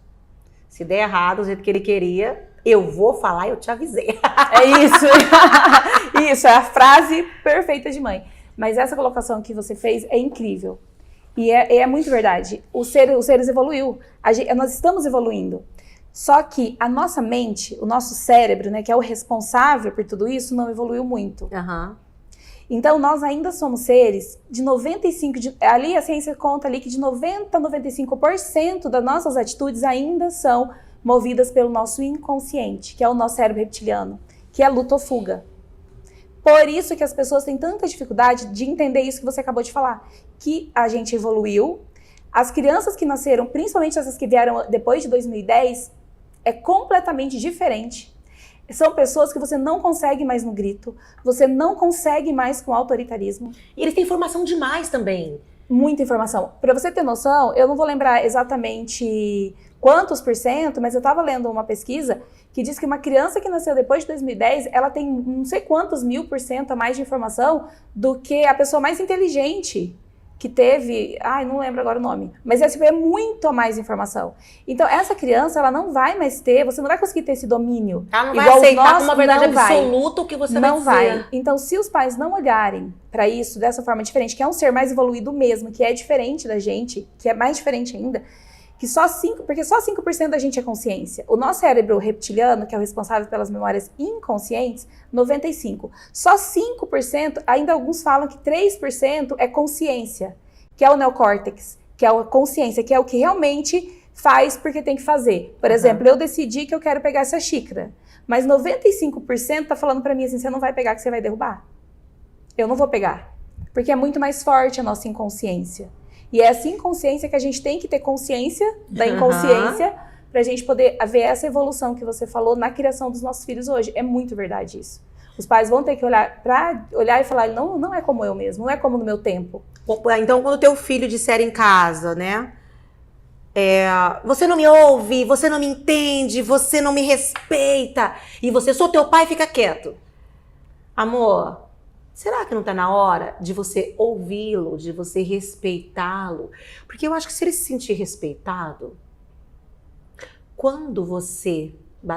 Se der errado, do jeito que ele queria, eu vou falar e eu te avisei. É isso. Isso, é a frase perfeita de mãe. Mas essa colocação que você fez é incrível. E é muito verdade. Os seres evoluiu. Nós estamos evoluindo. Só que a nossa mente, o nosso cérebro, né, que é o responsável por tudo isso, não evoluiu muito. Uhum. Então, nós ainda somos seres de 95%, ali a ciência conta ali que de 90% a 95% das nossas atitudes ainda são movidas pelo nosso inconsciente, que é o nosso cérebro reptiliano, que é luta ou fuga. Por isso que as pessoas têm tanta dificuldade de entender isso que você acabou de falar, que a gente evoluiu, as crianças que nasceram, principalmente essas que vieram depois de 2010, é completamente diferente. São pessoas que você não consegue mais no grito, você não consegue mais com autoritarismo. E eles têm informação demais também. Muita informação. Para você ter noção, eu não vou lembrar exatamente quantos %, mas eu estava lendo uma pesquisa que diz que uma criança que nasceu depois de 2010, ela tem não sei quantos 1000% a mais de informação do que a pessoa mais inteligente que teve, não lembro agora o nome, mas é muito a mais informação. Então, essa criança, ela não vai mais ter, você não vai conseguir ter esse domínio. Ela não vai aceitar com uma verdade absoluta o que você vai dizer. Não vai. Então, se os pais não olharem para isso dessa forma diferente, que é um ser mais evoluído mesmo, que é diferente da gente, que é mais diferente ainda, porque só 5% da gente é consciência. O nosso cérebro reptiliano, que é o responsável pelas memórias inconscientes, 95%. Só 5%, ainda alguns falam que 3% é consciência, que é o neocórtex, que é a consciência, que é o que realmente faz porque tem que fazer. Por exemplo, eu decidi que eu quero pegar essa xícara, mas 95% tá falando para mim assim, você não vai pegar que você vai derrubar. Eu não vou pegar, porque é muito mais forte a nossa inconsciência. E é essa inconsciência que a gente tem que ter consciência da inconsciência pra gente poder ver essa evolução que você falou na criação dos nossos filhos hoje. É muito verdade isso. Os pais vão ter que olhar e falar, não é como eu mesmo, não é como no meu tempo. Então, quando o teu filho disser em casa, né? Você não me ouve, você não me entende, você não me respeita, e você sou teu pai, fica quieto. Amor, será que não está na hora de você ouvi-lo, de você respeitá-lo? Porque eu acho que se ele se sentir respeitado, quando você,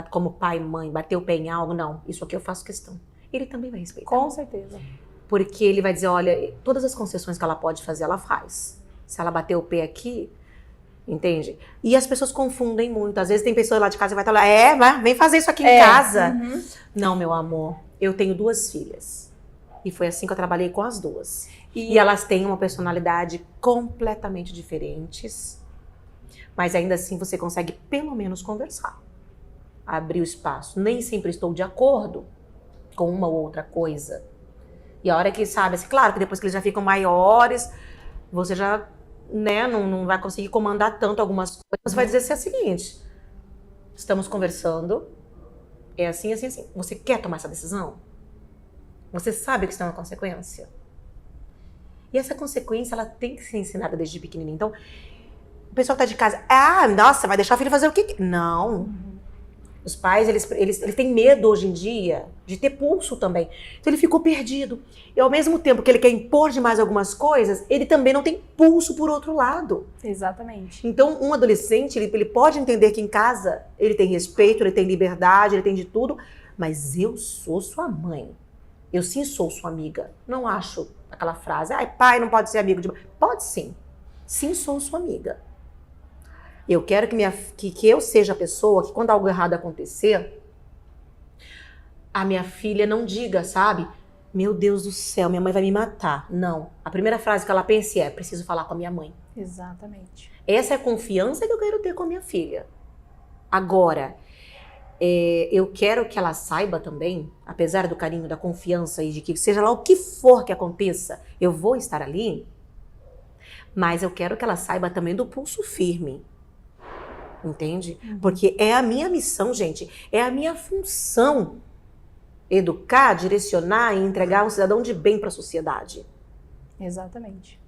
como pai e mãe, bater o pé em algo, não, isso aqui eu faço questão, ele também vai respeitar. Com certeza. Porque ele vai dizer, olha, todas as concessões que ela pode fazer, ela faz. Se ela bater o pé aqui, entende? E as pessoas confundem muito. Às vezes tem pessoas lá de casa que vai estar lá, vem fazer isso aqui em casa. Não, meu amor, eu tenho 2 filhas. E foi assim que eu trabalhei com as 2. E elas têm uma personalidade completamente diferentes. Mas ainda assim você consegue pelo menos conversar. Abrir o espaço. Nem sempre estou de acordo com uma ou outra coisa. E a hora que sabe, assim, claro que depois que eles já ficam maiores, você já, né, não vai conseguir comandar tanto algumas coisas. Você vai dizer assim, é o seguinte, estamos conversando, é assim, assim, assim. Você quer tomar essa decisão? Você sabe que isso é uma consequência? E essa consequência, ela tem que ser ensinada desde pequenininho. Então, o pessoal que tá de casa, nossa, vai deixar o filho fazer o que? Não. Os pais, eles têm medo hoje em dia de ter pulso também. Então ele ficou perdido. E ao mesmo tempo que ele quer impor demais algumas coisas, ele também não tem pulso por outro lado. Exatamente. Então um adolescente, ele pode entender que em casa ele tem respeito, ele tem liberdade, ele tem de tudo, mas eu sou sua mãe. Eu sim sou sua amiga. Não acho aquela frase, pai não pode ser amigo de mãe. Pode sim. Sim, sou sua amiga. Eu quero que eu seja a pessoa que quando algo errado acontecer, a minha filha não diga, sabe? Meu Deus do céu, minha mãe vai me matar. Não. A primeira frase que ela pense é, preciso falar com a minha mãe. Exatamente. Essa é a confiança que eu quero ter com a minha filha. Agora, eu quero que ela saiba também, apesar do carinho, da confiança e de que seja lá o que for que aconteça, eu vou estar ali, mas eu quero que ela saiba também do pulso firme. Entende? Porque é a minha missão, gente, é a minha função educar, direcionar e entregar um cidadão de bem para a sociedade. Exatamente.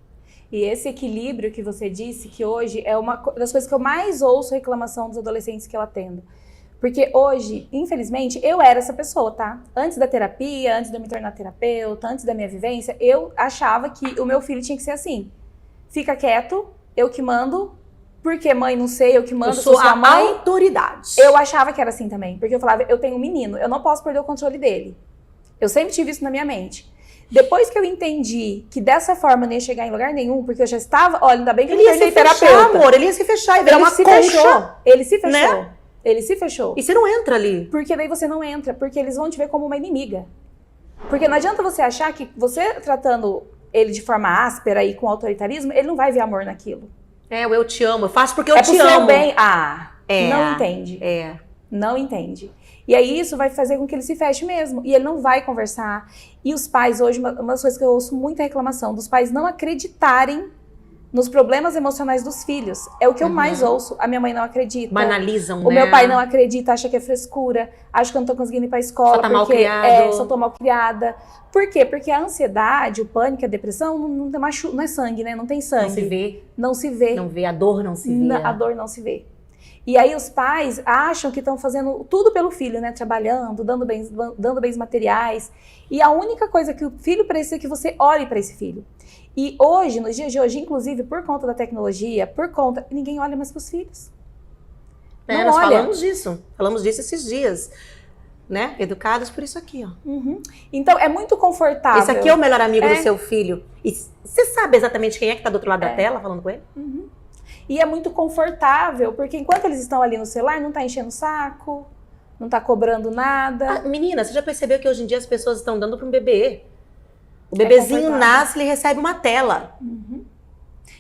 E esse equilíbrio que você disse, que hoje é uma das coisas que eu mais ouço reclamação dos adolescentes que eu atendo. Porque hoje, infelizmente, eu era essa pessoa, tá? Antes da terapia, antes de eu me tornar terapeuta, antes da minha vivência, eu achava que o meu filho tinha que ser assim. Fica quieto, eu que mando, porque mãe não sei, eu que mando, Eu sou sua a mãe. autoridade. Eu achava que era assim também, porque eu falava, eu tenho um menino, eu não posso perder o controle dele. Eu sempre tive isso na minha mente. Depois que eu entendi que dessa forma eu não ia chegar em lugar nenhum, porque eu já estava, olha, ainda bem que eu Ele me ia se tornei fechar, terapeuta. amor. Ele ia se fechar e virar uma se concha. fechou. Ele se fechou. né? Ele se fechou. E você não entra ali. Porque daí você não entra, porque eles vão te ver como uma inimiga. Porque não adianta você achar que você tratando ele de forma áspera e com autoritarismo, ele não vai ver amor naquilo. É, o eu te amo. Eu faço porque eu É te pro seu amo. bem. É. Não entende. É. Não entende. E aí isso vai fazer com que ele se feche mesmo. E ele não vai conversar. E os pais hoje, uma das coisas que eu ouço muita reclamação, dos pais não acreditarem nos problemas emocionais dos filhos. É o que eu mais ouço. A minha mãe não acredita. Banalizam, né? O meu pai não acredita, acha que é frescura, acha que eu não tô conseguindo ir pra escola. Só tá mal porque criado. só tô mal criada. Por quê? Porque a ansiedade, o pânico, a depressão não é sangue, né? Não tem sangue. Não se vê. Não se vê. Não vê. A dor não se vê. A dor não se vê. E aí os pais acham que estão fazendo tudo pelo filho, né? Trabalhando, dando bens materiais. E a única coisa que o filho precisa é que você olhe para esse filho. E hoje, nos dias de hoje, inclusive por conta da tecnologia, ninguém olha mais para os filhos. É, nós falamos disso esses dias, né? Educados por isso aqui, ó. Uhum. Então é muito confortável. Esse aqui é o melhor amigo do seu filho. E você sabe exatamente quem é que tá do outro lado da tela falando com ele? Uhum. E é muito confortável, porque enquanto eles estão ali no celular, não tá enchendo o saco, não tá cobrando nada. Menina, você já percebeu que hoje em dia as pessoas estão dando para um bebê? O bebezinho nasce, ele recebe uma tela. Uhum.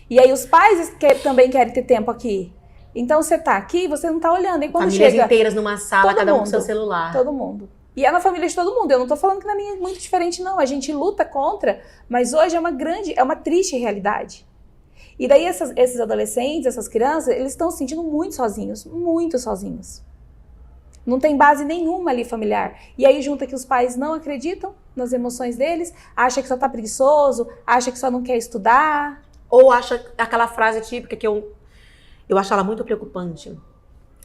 E aí os pais também querem ter tempo aqui. Então você tá aqui, você não tá olhando. E quando famílias chega inteiras numa sala, cada um com seu celular. Todo mundo. E é na família de todo mundo. Eu não tô falando que na minha é muito diferente, não. A gente luta contra, mas hoje é uma triste realidade. E daí esses adolescentes, essas crianças, eles estão se sentindo muito sozinhos. Muito sozinhos. Não tem base nenhuma ali familiar. E aí junta que os pais não acreditam nas emoções deles, acha que só tá preguiçoso, acha que só não quer estudar. Ou acha aquela frase típica que eu acho ela muito preocupante.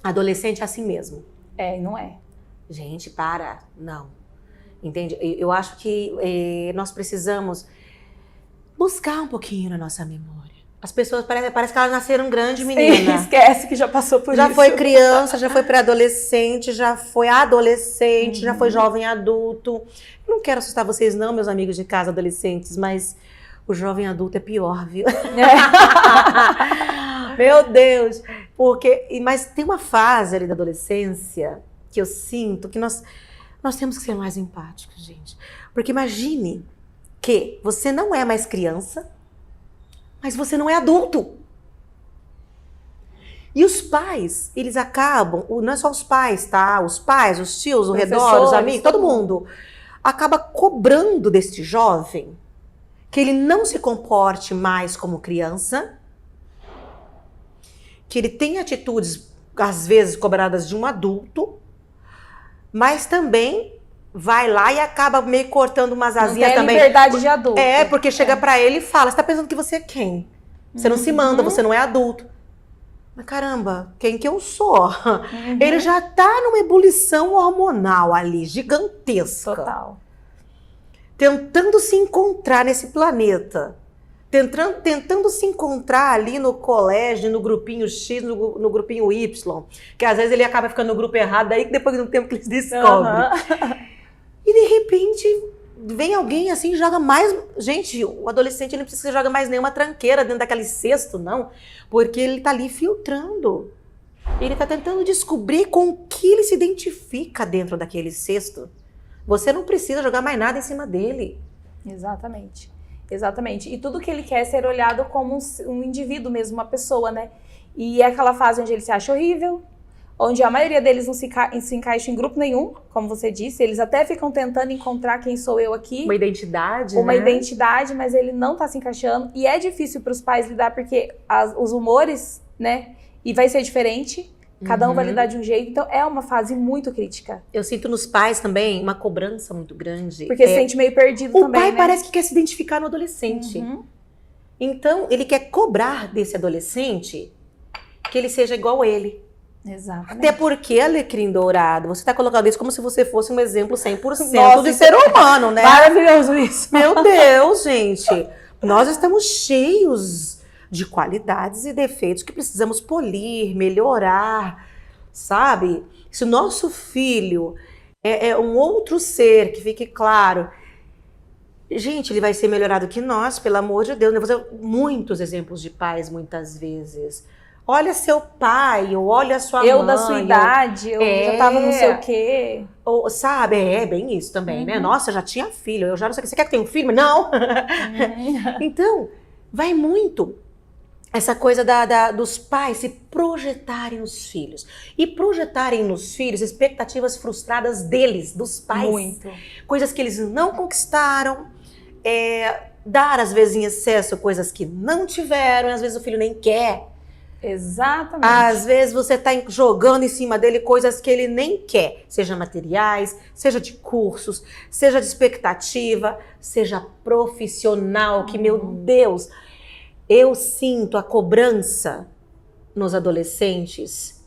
Adolescente é assim mesmo. É, não é. Gente, para. Não. Entende? Eu acho que nós precisamos buscar um pouquinho na nossa memória. As pessoas, parece que elas nasceram grande, menina. Esquece que já passou por isso. Já foi criança, já foi pré-adolescente, já foi adolescente, já foi jovem adulto. Não quero assustar vocês não, meus amigos de casa adolescentes, mas o jovem adulto é pior, viu? Meu Deus! Mas tem uma fase ali da adolescência que eu sinto que nós temos que ser mais empáticos, gente. Porque imagine que você não é mais criança, mas você não é adulto. E os pais, eles acabam, não é só os pais, tá? Os pais, os tios, o redor, os amigos, todo mundo acaba cobrando deste jovem que ele não se comporte mais como criança, que ele tenha atitudes, às vezes, cobradas de um adulto, mas também vai lá e acaba meio cortando umas asinhas também. Liberdade de adulto. É, porque chega pra ele e fala, você tá pensando que você é quem? Você não se manda, você não é adulto. Mas caramba, quem que eu sou? Ele já tá numa ebulição hormonal ali, gigantesca. Total. Tentando se encontrar nesse planeta. Tentando se encontrar ali no colégio, no grupinho X, no grupinho Y. Que às vezes ele acaba ficando no grupo errado, daí depois de um tempo que eles descobrem. E de repente vem alguém assim e joga mais... Gente, o adolescente ele não precisa jogar mais nenhuma tranqueira dentro daquele cesto, não. Porque ele tá ali filtrando. Ele tá tentando descobrir com o que ele se identifica dentro daquele cesto. Você não precisa jogar mais nada em cima dele. Exatamente. Exatamente. E tudo que ele quer é ser olhado como um indivíduo mesmo, uma pessoa, né? E é aquela fase onde ele se acha horrível, onde a maioria deles não se encaixa em grupo nenhum, como você disse. Eles até ficam tentando encontrar quem sou eu aqui. Uma identidade, Uma identidade, mas ele não tá se encaixando. E é difícil para os pais lidar, porque os humores, né? E vai ser diferente. Cada um vai lidar de um jeito. Então, é uma fase muito crítica. Eu sinto nos pais também uma cobrança muito grande. Porque se sente meio perdido também, O pai né? parece que quer se identificar no adolescente. Então, ele quer cobrar desse adolescente que ele seja igual a ele. Exatamente. Até porque, Alecrim Dourado, você está colocando isso como se você fosse um exemplo 100% Nossa, de ser humano, né? Maravilhoso isso. Meu Deus, gente. Nós estamos cheios de qualidades e defeitos que precisamos polir, melhorar, sabe? Se o nosso filho é um outro ser, que fique claro, gente, ele vai ser melhorado que nós, pelo amor de Deus. Eu vou dar muitos exemplos de pais, muitas vezes. Olha seu pai, ou olha sua mãe. Eu da sua idade, eu já tava não sei o quê. Ou, sabe, é bem isso também, né? Nossa, já tinha filho, eu já não sei o que. Você quer que tenha um filho? Não! Então, vai muito essa coisa dos pais se projetarem nos filhos. E projetarem nos filhos expectativas frustradas deles, dos pais. Muito. Coisas que eles não conquistaram. Dar, às vezes, em excesso, coisas que não tiveram. E às vezes o filho nem quer. Exatamente. Às vezes você está jogando em cima dele coisas que ele nem quer. Seja materiais, seja de cursos, seja de expectativa, seja profissional. Que, meu Deus... Eu sinto a cobrança nos adolescentes.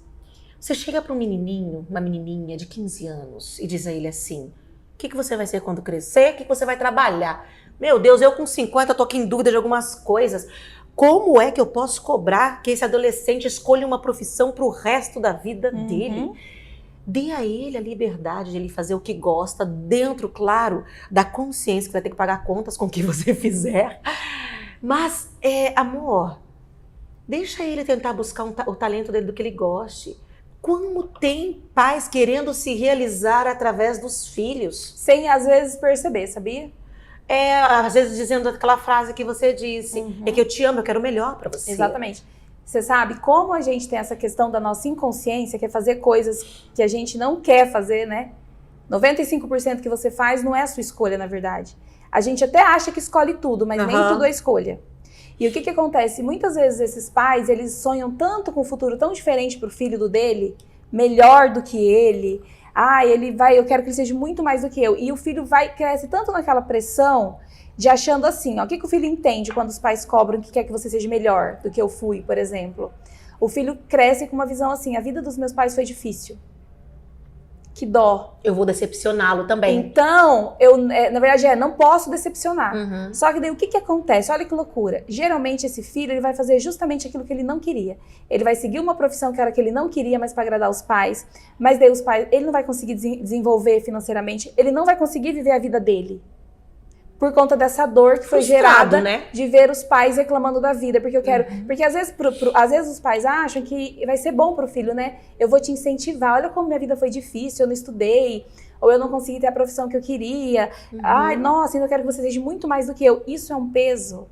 Você chega para um menininho, uma menininha de 15 anos e diz a ele assim, o que você vai ser quando crescer? O que você vai trabalhar? Meu Deus, eu com 50 tô aqui em dúvida de algumas coisas. Como é que eu posso cobrar que esse adolescente escolha uma profissão para o resto da vida dele? Dê a ele a liberdade de ele fazer o que gosta, dentro, claro, da consciência que vai ter que pagar contas com o que você fizer. Mas, amor, deixa ele tentar buscar o talento dele do que ele goste. Como tem pais querendo se realizar através dos filhos? Sem, às vezes, perceber, sabia? Às vezes dizendo aquela frase que você disse, é que eu te amo, eu quero o melhor pra você. Exatamente. Você sabe como a gente tem essa questão da nossa inconsciência, que é fazer coisas que a gente não quer fazer, né? 95% que você faz não é a sua escolha, na verdade. A gente até acha que escolhe tudo, mas nem tudo é escolha. E o que acontece? Muitas vezes esses pais, eles sonham tanto com um futuro tão diferente pro filho dele, melhor do que ele. Eu quero que ele seja muito mais do que eu. E o filho cresce tanto naquela pressão de achando assim, ó, o que o filho entende quando os pais cobram que quer que você seja melhor do que eu fui, por exemplo? O filho cresce com uma visão assim, a vida dos meus pais foi difícil. Que dó. Eu vou decepcioná-lo também. Então, na verdade, não posso decepcionar. Só que daí o que acontece? Olha que loucura. Geralmente esse filho, ele vai fazer justamente aquilo que ele não queria. Ele vai seguir uma profissão que era que ele não queria, mas para agradar os pais. Mas daí os pais, ele não vai conseguir desenvolver financeiramente, ele não vai conseguir viver a vida dele. Por conta dessa dor que foi gerada, né? De ver os pais reclamando da vida. Porque eu quero. Porque às vezes os pais acham que vai ser bom pro filho, né? Eu vou te incentivar. Olha como minha vida foi difícil, eu não estudei, ou eu não consegui ter a profissão que eu queria. Ai, nossa, ainda quero que você seja muito mais do que eu. Isso é um peso.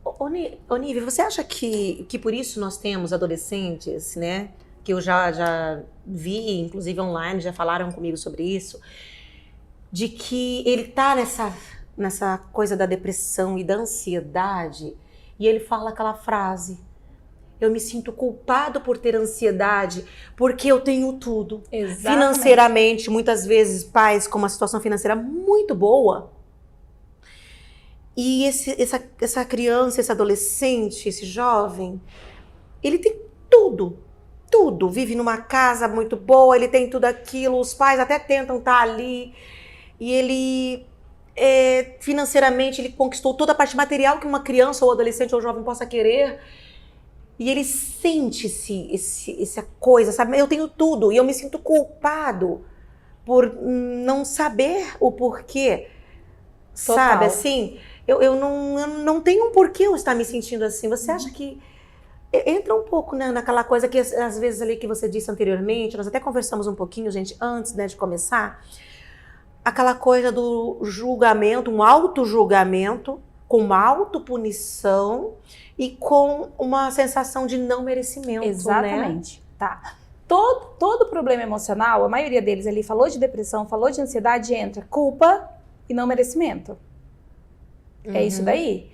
Ô, Nívia, você acha que por isso nós temos adolescentes, né? Que eu já vi, inclusive online, já falaram comigo sobre isso. De que ele tá nessa coisa da depressão e da ansiedade, e ele fala aquela frase, eu me sinto culpado por ter ansiedade, porque eu tenho tudo. Exatamente. Financeiramente, muitas vezes pais com uma situação financeira muito boa, e essa criança, esse adolescente, esse jovem, ele tem tudo, vive numa casa muito boa, ele tem tudo aquilo, os pais até tentam estar ali, e ele, financeiramente, ele conquistou toda a parte material que uma criança ou adolescente ou jovem possa querer. E ele sente essa coisa, sabe? Eu tenho tudo e eu me sinto culpado por não saber o porquê. Total. Sabe, assim? Eu não tenho um porquê eu estar me sentindo assim. Você acha que... Entra um pouco, né, naquela coisa que, às vezes, ali que você disse anteriormente, nós até conversamos um pouquinho, gente, antes, né, de começar... Aquela coisa do julgamento, um auto-julgamento, com uma autopunição e com uma sensação de não merecimento. Exatamente. Né? Tá. Todo problema emocional, a maioria deles ali falou de depressão, falou de ansiedade, entra culpa e não merecimento. É isso daí.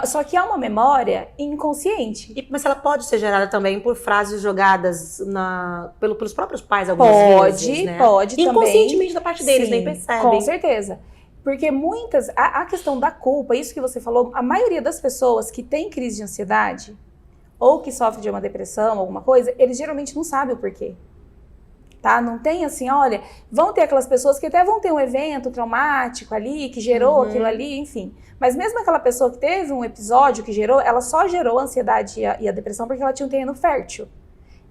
Só que é uma memória inconsciente. Mas ela pode ser gerada também por frases jogadas pelos próprios pais algumas vezes, né? Pode também. Inconscientemente da parte deles, sim, nem percebem. Com certeza. Porque a questão da culpa, isso que você falou, a maioria das pessoas que tem crise de ansiedade, ou que sofre de uma depressão, alguma coisa, eles geralmente não sabem o porquê. Tá? Não tem assim, olha, vão ter aquelas pessoas que até vão ter um evento traumático ali, que gerou aquilo ali, enfim. Mas mesmo aquela pessoa que teve um episódio que gerou, ela só gerou a ansiedade e a depressão porque ela tinha um terreno fértil.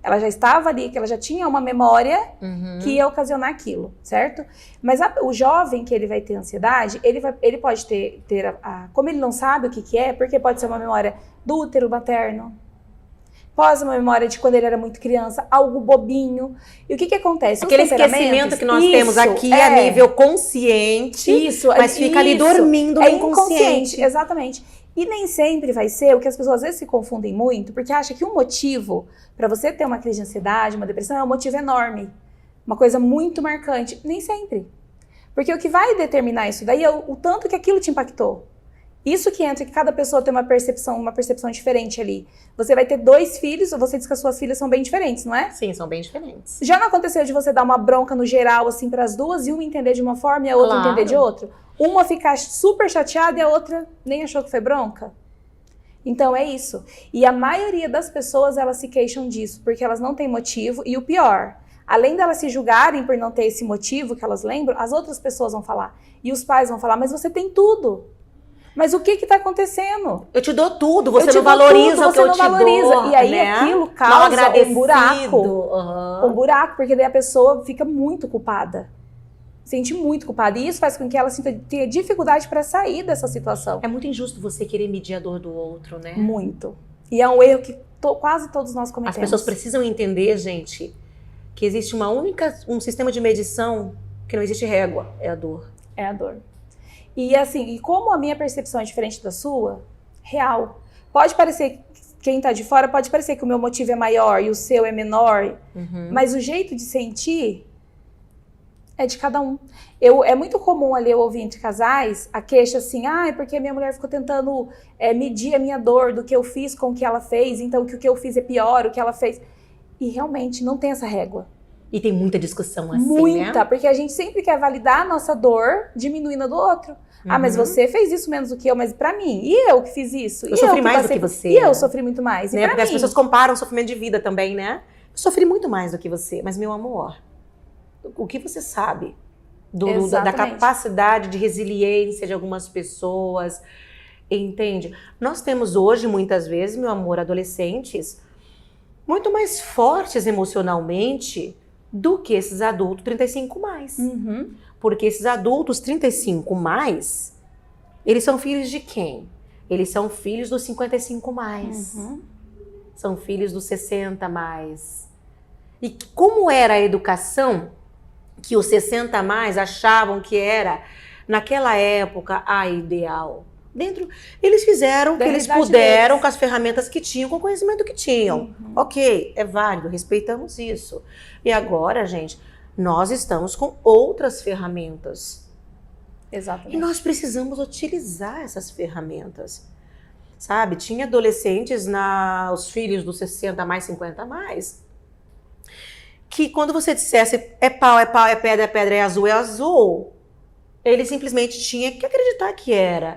Ela já estava ali, que ela já tinha uma memória que ia ocasionar aquilo, certo? Mas o jovem que ele vai ter ansiedade, ele pode ter como ele não sabe o que é, porque pode ser uma memória do útero materno, pode ser uma memória de quando ele era muito criança, algo bobinho. E o que acontece? Aquele esquecimento que nós temos aqui a nível consciente, mas fica ali dormindo no inconsciente. Exatamente. E nem sempre vai ser o que as pessoas às vezes se confundem muito, porque acham que um motivo para você ter uma crise de ansiedade, uma depressão, é um motivo enorme. Uma coisa muito marcante. Nem sempre. Porque o que vai determinar isso daí é o tanto que aquilo te impactou. Isso que entra, que cada pessoa tem uma percepção diferente ali. Você vai ter 2 filhos, ou você diz que as suas filhas são bem diferentes, não é? Sim, são bem diferentes. Já não aconteceu de você dar uma bronca no geral, assim, para as duas, e uma entender de uma forma e a outra entender de outra? Uma ficar super chateada e a outra nem achou que foi bronca? Então é isso. E a maioria das pessoas, elas se queixam disso, porque elas não têm motivo. E o pior, além delas se julgarem por não ter esse motivo que elas lembram, as outras pessoas vão falar. E os pais vão falar, mas você tem tudo. Mas o que está acontecendo? Eu te dou tudo, você não valoriza o que eu te dou. E aí aquilo causa um buraco. Um buraco, porque daí a pessoa fica muito culpada. Sente muito culpada. E isso faz com que ela tenha dificuldade para sair dessa situação. É muito injusto você querer medir a dor do outro, né? Muito. E é um erro que quase todos nós cometemos. As pessoas precisam entender, gente, que existe um sistema de medição que não existe régua, é a dor. É a dor. E assim, e como a minha percepção é diferente da sua, real. Pode parecer, quem tá de fora, pode parecer que o meu motivo é maior e o seu é menor, mas o jeito de sentir é de cada um. É muito comum ali eu ouvir entre casais a queixa assim, é porque a minha mulher ficou tentando medir a minha dor do que eu fiz com o que ela fez, então que o que eu fiz é pior, o que ela fez. E realmente não tem essa régua. E tem muita discussão assim, muita, né? Porque a gente sempre quer validar a nossa dor diminuindo a do outro. Mas você fez isso menos do que eu, mas pra mim, e eu que fiz isso? Eu sofri mais do que você. E eu sofri muito mais, né? Porque as pessoas comparam o sofrimento de vida também, né? Eu sofri muito mais do que você, mas meu amor, o que você sabe da capacidade de resiliência de algumas pessoas, entende? Nós temos hoje, muitas vezes, meu amor, adolescentes muito mais fortes emocionalmente do que esses adultos 35 mais. Porque esses adultos 35 mais, eles são filhos de quem? Eles são filhos dos 55 mais. São filhos dos 60 mais. E como era a educação que os 60 mais achavam que era, naquela época, a ideal? Eles fizeram o que eles puderam com as ferramentas que tinham, com o conhecimento que tinham. Ok, é válido, respeitamos isso. E agora, gente, nós estamos com outras ferramentas. Exatamente. E nós precisamos utilizar essas ferramentas. Sabe, tinha adolescentes, os filhos dos 60 mais, 50 mais, que quando você dissesse é pau, é pedra, é azul, ele simplesmente tinha que acreditar que era.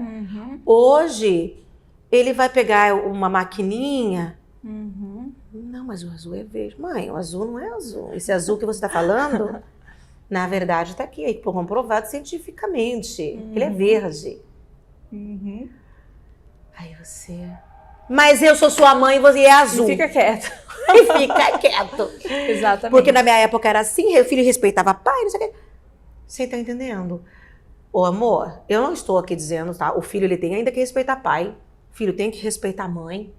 Hoje, ele vai pegar uma maquininha. Não, mas o azul é verde. Mãe, o azul não é azul. Esse azul que você está falando, na verdade, está aqui, comprovado cientificamente. Ele é verde. Aí você... Mas eu sou sua mãe e você é azul. E fica quieto. E fica quieto. Exatamente. Porque na minha época era assim, o filho respeitava pai, não sei o quê. Você tá entendendo? Ô amor, eu não estou aqui dizendo, tá? O filho ele tem ainda que respeitar pai. O filho tem que respeitar mãe.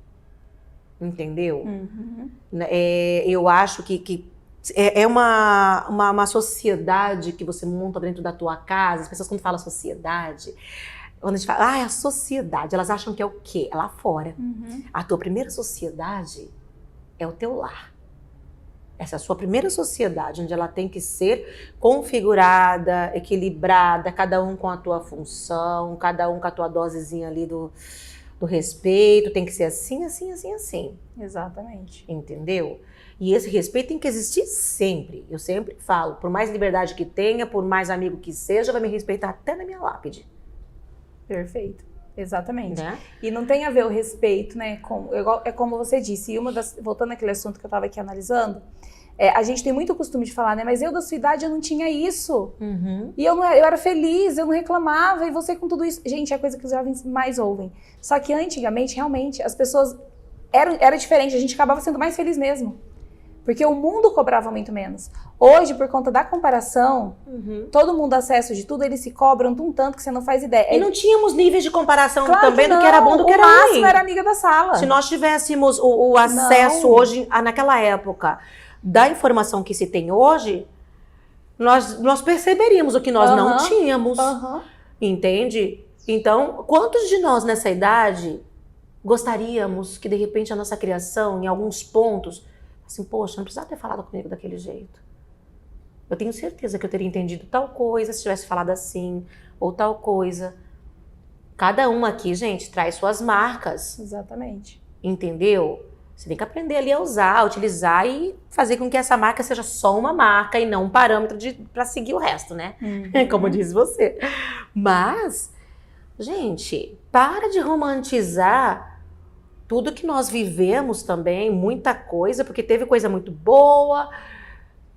Entendeu? Eu acho que é uma sociedade que você monta dentro da tua casa. As pessoas quando falam sociedade, quando a gente fala, a sociedade, elas acham que é o quê? É lá fora. A tua primeira sociedade é o teu lar. Essa é a sua primeira sociedade, onde ela tem que ser configurada, equilibrada, cada um com a tua função, cada um com a tua dosezinha ali do respeito, tem que ser assim, assim, assim, assim. Exatamente. Entendeu? E esse respeito tem que existir sempre. Eu sempre falo, por mais liberdade que tenha, por mais amigo que seja, vai me respeitar até na minha lápide. Perfeito. Exatamente. Né? E não tem a ver o respeito, né? É como você disse, e voltando àquele assunto que eu estava aqui analisando, a gente tem muito costume de falar, né? Mas eu da sua idade eu não tinha isso. E eu era feliz, eu não reclamava, e você com tudo isso. Gente, é a coisa que os jovens mais ouvem. Só que antigamente, realmente, as pessoas era diferente, a gente acabava sendo mais feliz mesmo. Porque o mundo cobrava muito menos. Hoje, por conta da comparação, todo mundo acesso de tudo, eles se cobram de um tanto que você não faz ideia. E não tínhamos níveis de comparação Claro também que do que era bom do que era ruim. O máximo era amiga da sala. Se nós tivéssemos o acesso hoje, naquela época, da informação que se tem hoje, nós perceberíamos o que nós não tínhamos. Entende? Então, quantos de nós nessa idade gostaríamos que, de repente, a nossa criação, em alguns pontos, assim, poxa, não precisava ter falado comigo daquele jeito. Eu tenho certeza que eu teria entendido tal coisa se tivesse falado assim, ou tal coisa. Cada um aqui, gente, traz suas marcas. Exatamente. Entendeu? Você tem que aprender ali a usar, a utilizar e fazer com que essa marca seja só uma marca e não um parâmetro para seguir o resto, né? Como diz você. Mas, gente, para de romantizar tudo que nós vivemos também, muita coisa, porque teve coisa muito boa,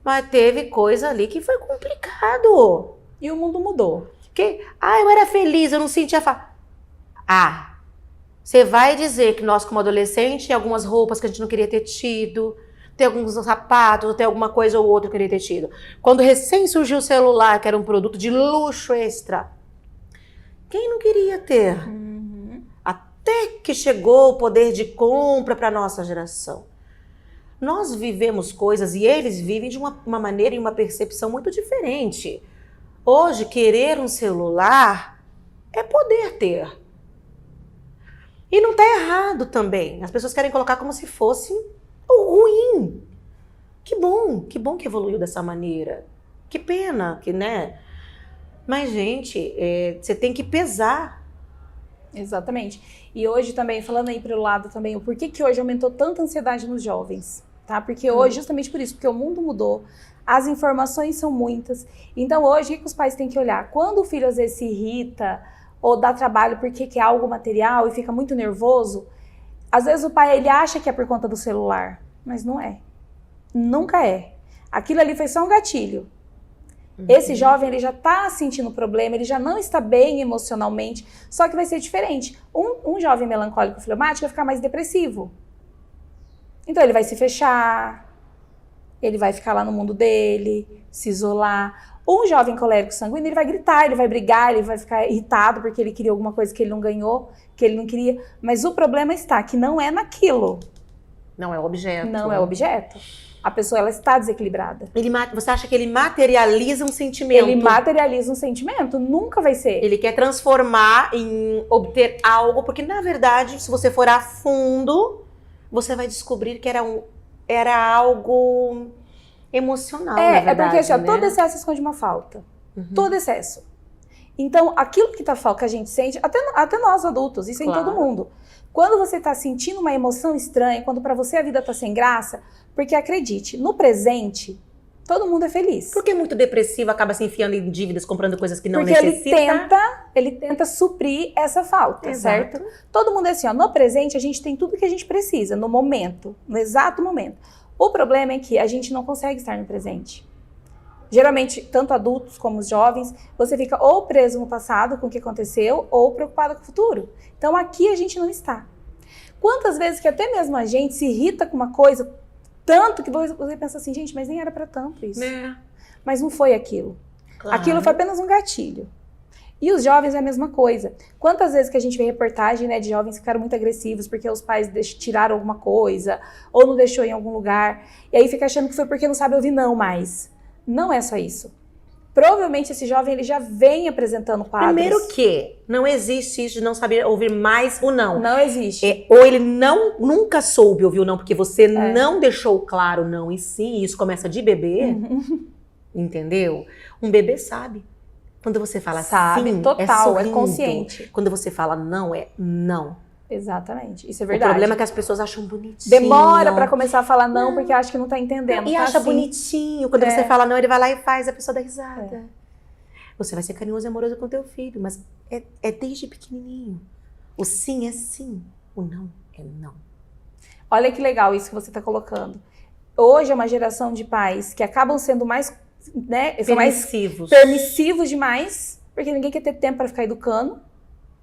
mas teve coisa ali que foi complicado. E o mundo mudou. Eu era feliz, eu não sentia você vai dizer que nós, como adolescente, tem algumas roupas que a gente não queria ter tido, tem alguns sapatos, tem alguma coisa ou outra que eu queria ter tido. Quando recém surgiu o celular, que era um produto de luxo extra, quem não queria ter? Até que chegou o poder de compra para a nossa geração. Nós vivemos coisas e eles vivem de uma maneira e uma percepção muito diferente. Hoje, querer um celular é poder ter. E não está errado também. As pessoas querem colocar como se fosse ruim. Que bom que evoluiu dessa maneira. Que pena, né? Mas, gente, você tem que pesar. Exatamente. E hoje também, falando aí para o lado também, o porquê que hoje aumentou tanta ansiedade nos jovens, tá? Porque hoje, justamente por isso, porque o mundo mudou, as informações são muitas. Então hoje, o que os pais têm que olhar? Quando o filho às vezes se irrita ou dá trabalho porque quer algo material e fica muito nervoso, às vezes o pai ele acha que é por conta do celular, mas não é. Nunca é. Aquilo ali foi só um gatilho. Esse jovem, ele já está sentindo problema, ele já não está bem emocionalmente, só que vai ser diferente. Um jovem melancólico fleumático vai ficar mais depressivo. Então ele vai se fechar, ele vai ficar lá no mundo dele, se isolar. Um jovem colérico sanguíneo, ele vai gritar, ele vai brigar, ele vai ficar irritado porque ele queria alguma coisa que ele não ganhou, que ele não queria. Mas o problema está que não é naquilo. Não é o objeto. Não é o objeto. A pessoa, ela está desequilibrada. Você acha que ele materializa um sentimento? Ele materializa um sentimento? Nunca vai ser. Ele quer transformar em obter algo, porque na verdade, se você for a fundo, você vai descobrir que era algo emocional, na verdade, porque assim, né? Todo excesso esconde uma falta. Todo excesso. Então, aquilo que que a gente sente, até nós adultos, isso é em todo mundo. Quando você está sentindo uma emoção estranha, quando para você a vida está sem graça, porque acredite, no presente, todo mundo é feliz. Porque muito depressivo acaba se enfiando em dívidas, comprando coisas que não porque necessita. Ele tenta suprir essa falta, certo? Todo mundo é assim, no presente a gente tem tudo que a gente precisa, no momento, no exato momento. O problema é que a gente não consegue estar no presente. Geralmente, tanto adultos como os jovens, você fica ou preso no passado com o que aconteceu, ou preocupado com o futuro. Então aqui a gente não está. Quantas vezes que até mesmo a gente se irrita com uma coisa, tanto que você pensa assim, gente, mas nem era para tanto isso. Mas não foi aquilo. Claro. Aquilo foi apenas um gatilho. E os jovens é a mesma coisa. Quantas vezes que a gente vê reportagem, né, de jovens que ficaram muito agressivos porque os pais tiraram alguma coisa, ou não deixou em algum lugar, e aí fica achando que foi porque não sabe ouvir não mais. Não é só isso. Provavelmente esse jovem ele já vem apresentando quadros. Primeiro que não existe isso de não saber ouvir mais o não. Não existe. Ou ele nunca soube ouvir o não, porque você não deixou claro o não. E sim, isso começa de bebê. Entendeu? Um bebê sabe. Quando você fala sim, total, sorrindo. É consciente. Quando você fala não, é não. Exatamente, isso é verdade. O problema é que as pessoas acham bonitinho. Demora pra começar a falar não, porque acha que não tá entendendo. E tá acha assim. bonitinho. Quando você fala não, ele vai lá e faz, a pessoa dá risada. Você vai ser carinhoso e amoroso com o teu filho, mas é desde pequenininho. O sim é sim, o não é não. Olha que legal isso que você está colocando. Hoje é uma geração de pais que acabam sendo mais, né, são mais permissivos demais, porque ninguém quer ter tempo para ficar educando.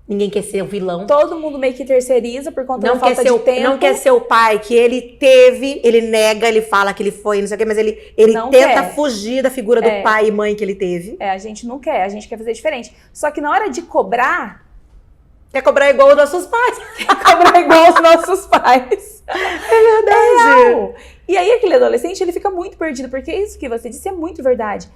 Ninguém quer ser o vilão. Todo mundo meio que terceiriza por conta da falta de tempo. Não quer ser o pai que ele teve, ele nega, ele fala que ele foi, não sei o quê, mas ele tenta quer. Fugir da figura do pai e mãe que ele teve. A gente não quer, a gente quer fazer diferente. Só que na hora de cobrar... Quer cobrar igual os nossos pais. Quer cobrar igual os nossos pais. É verdade. E aí aquele adolescente, ele fica muito perdido, porque isso que você disse é muito verdade.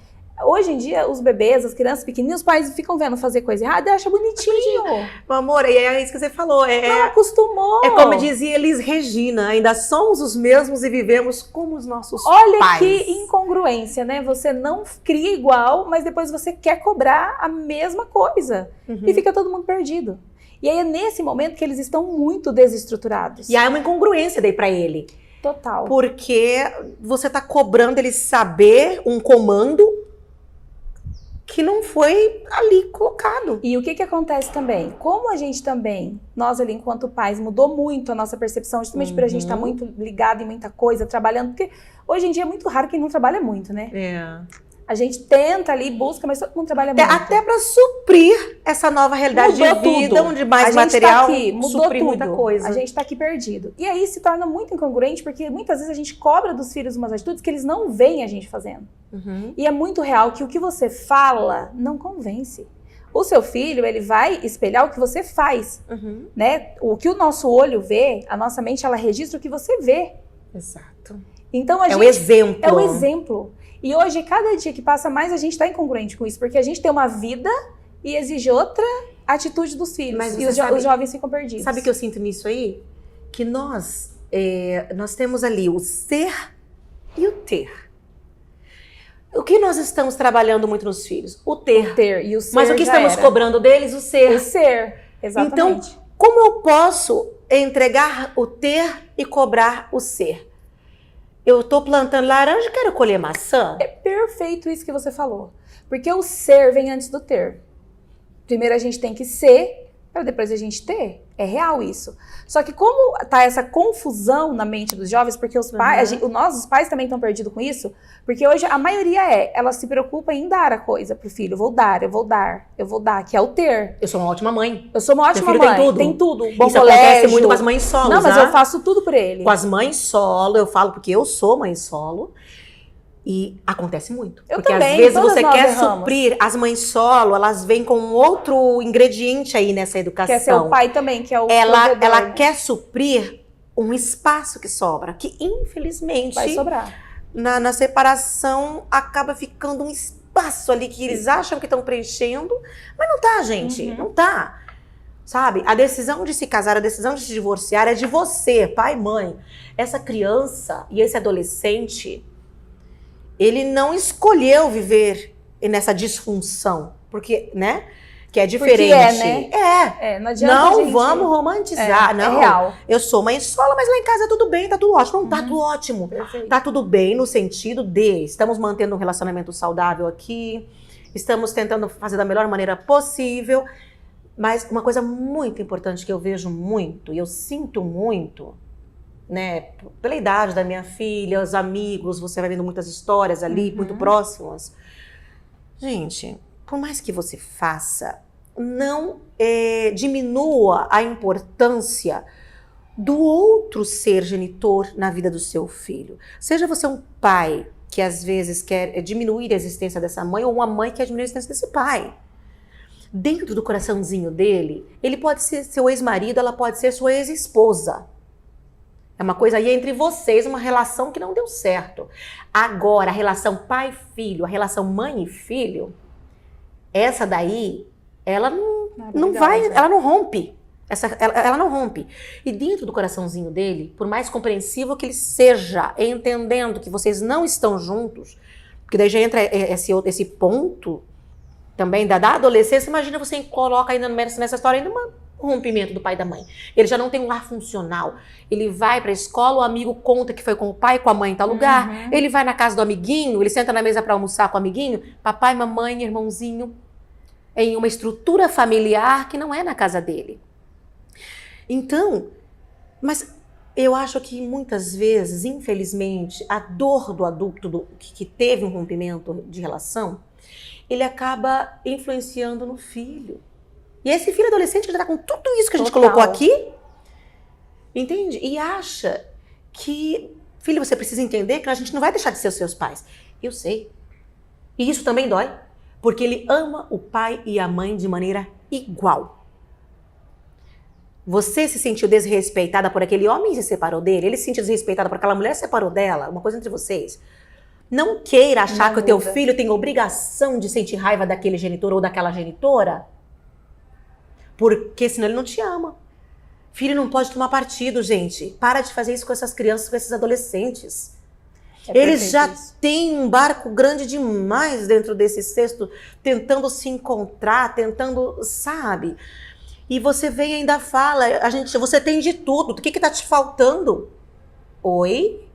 Hoje em dia, os bebês, as crianças pequenininhas, os pais ficam vendo fazer coisa errada e acham bonitinho. Meu amor, e é isso que você falou. Não acostumou. É como dizia Elis Regina, ainda somos os mesmos e vivemos como os nossos pais. Olha que incongruência, né? Você não cria igual, mas depois você quer cobrar a mesma coisa. E fica todo mundo perdido. E aí é nesse momento que eles estão muito desestruturados. E há uma incongruência daí pra ele. Total. Porque você tá cobrando ele saber um comando que não foi ali colocado. E o que acontece também? Como a gente também, nós ali enquanto pais, mudou muito a nossa percepção, justamente por a gente estar muito ligado em muita coisa, trabalhando, porque hoje em dia é muito raro quem não trabalha muito, né? A gente tenta ali, busca, mas todo mundo trabalha muito. Até para suprir essa nova realidade de vida, onde mais material suprir muita coisa. A gente tá aqui perdido. E aí se torna muito incongruente, porque muitas vezes a gente cobra dos filhos umas atitudes que eles não veem a gente fazendo. E é muito real que o que você fala não convence. O seu filho, ele vai espelhar o que você faz, né? O que o nosso olho vê, a nossa mente, ela registra o que você vê. Exato. Então o exemplo. É o exemplo. E hoje, cada dia que passa mais, a gente está incongruente com isso, porque a gente tem uma vida e exige outra atitude dos filhos. Mas e os jovens ficam perdidos. Sabe o que eu sinto nisso aí? Que nós temos ali o ser e o ter. O que nós estamos trabalhando muito nos filhos? O ter. O ter e o ser. Mas o que estamos cobrando deles? O ser. O ser, exatamente. Então, como eu posso entregar o ter e cobrar o ser? Eu tô plantando laranja e quero colher maçã? É perfeito isso que você falou. Porque o ser vem antes do ter. Primeiro a gente tem que ser, para depois a gente ter. É real isso. Só que como tá essa confusão na mente dos jovens, porque os pais, os pais também estão perdidos com isso, porque hoje a maioria ela se preocupa em dar a coisa pro filho. Eu vou dar, que é o ter. Eu sou uma ótima mãe. Eu sou uma ótima mãe. Tem tudo. Bom isso colégio. Acontece muito com as mães solos. Não, mas eu faço tudo por ele. Com as mães solo, eu falo porque eu sou mãe solo. E acontece muito. Eu porque também, às vezes você quer erramos. suprir, as mães solo, elas vêm com outro ingrediente aí nessa educação. Quer ser o pai também, que é o ela quer suprir um espaço que sobra, que infelizmente vai sobrar. Na separação acaba ficando um espaço ali que eles acham que estão preenchendo, mas não tá, gente, não tá. Sabe? A decisão de se casar, a decisão de se divorciar é de você, pai, mãe. Essa criança e esse adolescente, ele não escolheu viver nessa disfunção, porque, né? Que é diferente. Porque né? Não adianta não vamos romantizar, não. É real. Eu sou mãe solo, mas lá em casa tudo bem, tá tudo ótimo. Não, tá tudo ótimo. Perfeito. Tá tudo bem no sentido de estamos mantendo um relacionamento saudável aqui, estamos tentando fazer da melhor maneira possível, mas uma coisa muito importante que eu vejo muito, e eu sinto muito, né, pela idade da minha filha, os amigos, você vai vendo muitas histórias ali, muito próximas. Gente, por mais que você faça, não diminua a importância do outro ser genitor na vida do seu filho. Seja você um pai que às vezes quer diminuir a existência dessa mãe, ou uma mãe que quer diminuir a existência desse pai. Dentro do coraçãozinho dele, ele pode ser seu ex-marido, ela pode ser sua ex-esposa. É uma coisa aí entre vocês, uma relação que não deu certo. Agora, a relação pai-filho, a relação mãe e filho, essa daí, ela não vai, ela não rompe. Ela não rompe. E dentro do coraçãozinho dele, por mais compreensivo que ele seja, entendendo que vocês não estão juntos, porque daí já entra esse ponto também da adolescência. Imagina você coloca ainda nessa história ainda um rompimento do pai e da mãe. Ele já não tem um lar funcional. Ele vai pra escola, o amigo conta que foi com o pai, com a mãe em tal lugar. Ele vai na casa do amiguinho, ele senta na mesa pra almoçar com o amiguinho. Papai, mamãe, irmãozinho. Em uma estrutura familiar que não é na casa dele. Então, mas eu acho que muitas vezes, infelizmente, a dor do adulto que teve um rompimento de relação, ele acaba influenciando no filho. E esse filho adolescente que já tá com tudo isso que a gente colocou aqui, entende? E acha que, filho, você precisa entender que a gente não vai deixar de ser os seus pais. Eu sei. E isso também dói, porque ele ama o pai e a mãe de maneira igual. Você se sentiu desrespeitada por aquele homem e se separou dele? Ele se sentiu desrespeitado por aquela mulher e se separou dela? Uma coisa entre vocês. Não queira achar que o teu filho tem obrigação de sentir raiva daquele genitor ou daquela genitora, porque senão ele não te ama. Filho não pode tomar partido, gente. Para de fazer isso com essas crianças, com esses adolescentes. Eles já têm um barco grande demais dentro desse cesto, tentando se encontrar, tentando, sabe? E você vem e ainda fala, você tem de tudo, o que tá te faltando? Oi?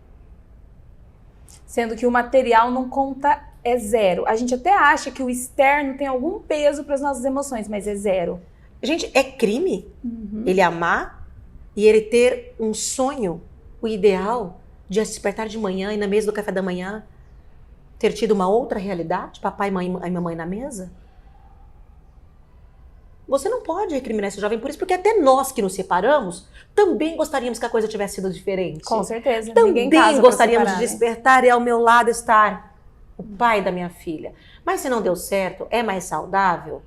Sendo que o material não conta, é zero. A gente até acha que o externo tem algum peso para as nossas emoções, mas é zero. Gente, é crime ele amar e ele ter um sonho, o ideal de se despertar de manhã e na mesa do café da manhã ter tido uma outra realidade, papai e mamãe na mesa? Você não pode recriminar esse jovem por isso, porque até nós que nos separamos também gostaríamos que a coisa tivesse sido diferente. Com certeza. Também gostaríamos de despertar e ao meu lado estar o pai da minha filha. Mas se não deu certo, é mais saudável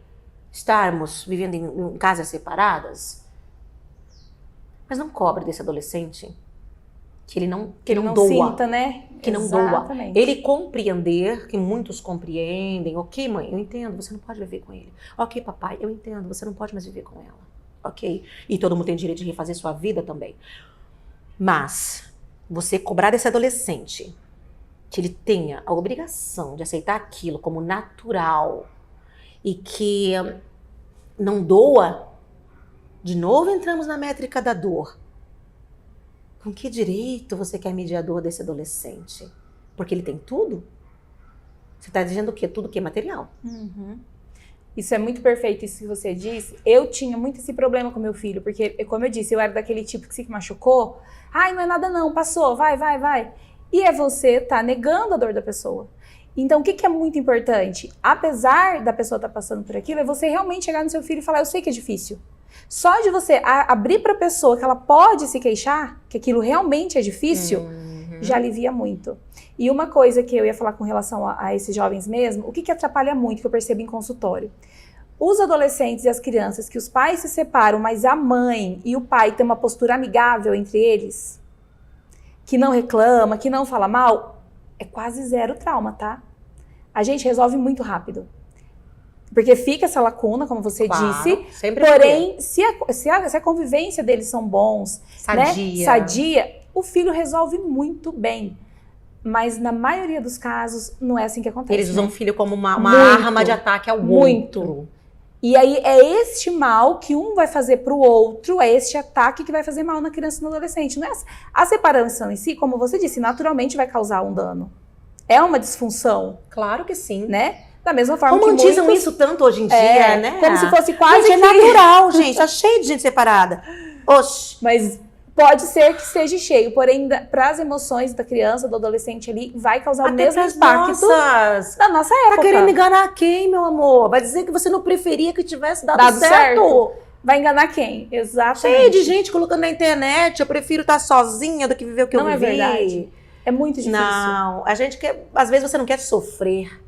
estarmos vivendo em casas separadas? Mas não cobre desse adolescente que ele não doa. Sinta, né? Que não doa. Ele compreender, que muitos compreendem. Ok, mãe, eu entendo, você não pode viver com ele. Ok, papai, eu entendo, você não pode mais viver com ela. Ok? E todo mundo tem direito de refazer sua vida também. Mas, você cobrar desse adolescente que ele tenha a obrigação de aceitar aquilo como natural e que não doa, de novo entramos na métrica da dor. Com que direito você quer mediador desse adolescente? Porque ele tem tudo? Você está dizendo o quê? Tudo que é material. Isso é muito perfeito, isso que você disse. Eu tinha muito esse problema com meu filho, porque, como eu disse, eu era daquele tipo que se machucou. Ai, não é nada não, passou, vai. E é você tá negando a dor da pessoa. Então, o que é muito importante? Apesar da pessoa estar passando por aquilo, é você realmente chegar no seu filho e falar, eu sei que é difícil. Só de você abrir para a pessoa que ela pode se queixar, que aquilo realmente é difícil, já alivia muito. E uma coisa que eu ia falar com relação a esses jovens mesmo, o que atrapalha muito, que eu percebo em consultório? Os adolescentes e as crianças que os pais se separam, mas a mãe e o pai têm uma postura amigável entre eles, que não reclama, que não fala mal, é quase zero trauma, tá? A gente resolve muito rápido. Porque fica essa lacuna, como você disse. Porém, se a convivência deles são bons, sadia, o filho resolve muito bem. Mas na maioria dos casos, não é assim que acontece. Eles usam o filho como uma arma de ataque ao outro. E aí é este mal que um vai fazer pro outro, é este ataque que vai fazer mal na criança e no adolescente. Não é a separação em si, como você disse, naturalmente vai causar um dano. É uma disfunção. Claro que sim. Né? Da mesma forma romantizam que isso tanto hoje em dia, né? Como se fosse quase gente, é natural, gente. Tá cheio de gente separada. Oxi. Mas pode ser que esteja cheio. Porém, para as emoções da criança, do adolescente ali, vai causar o mesmo impacto da nossa época. Tá querendo enganar quem, meu amor? Vai dizer que você não preferia que tivesse dado certo? Vai enganar quem? Exatamente. Cheio de gente colocando na internet. Eu prefiro estar sozinha do que viver o que eu vivi. Não é verdade. É muito difícil. Não. A gente quer... Às vezes você não quer sofrer.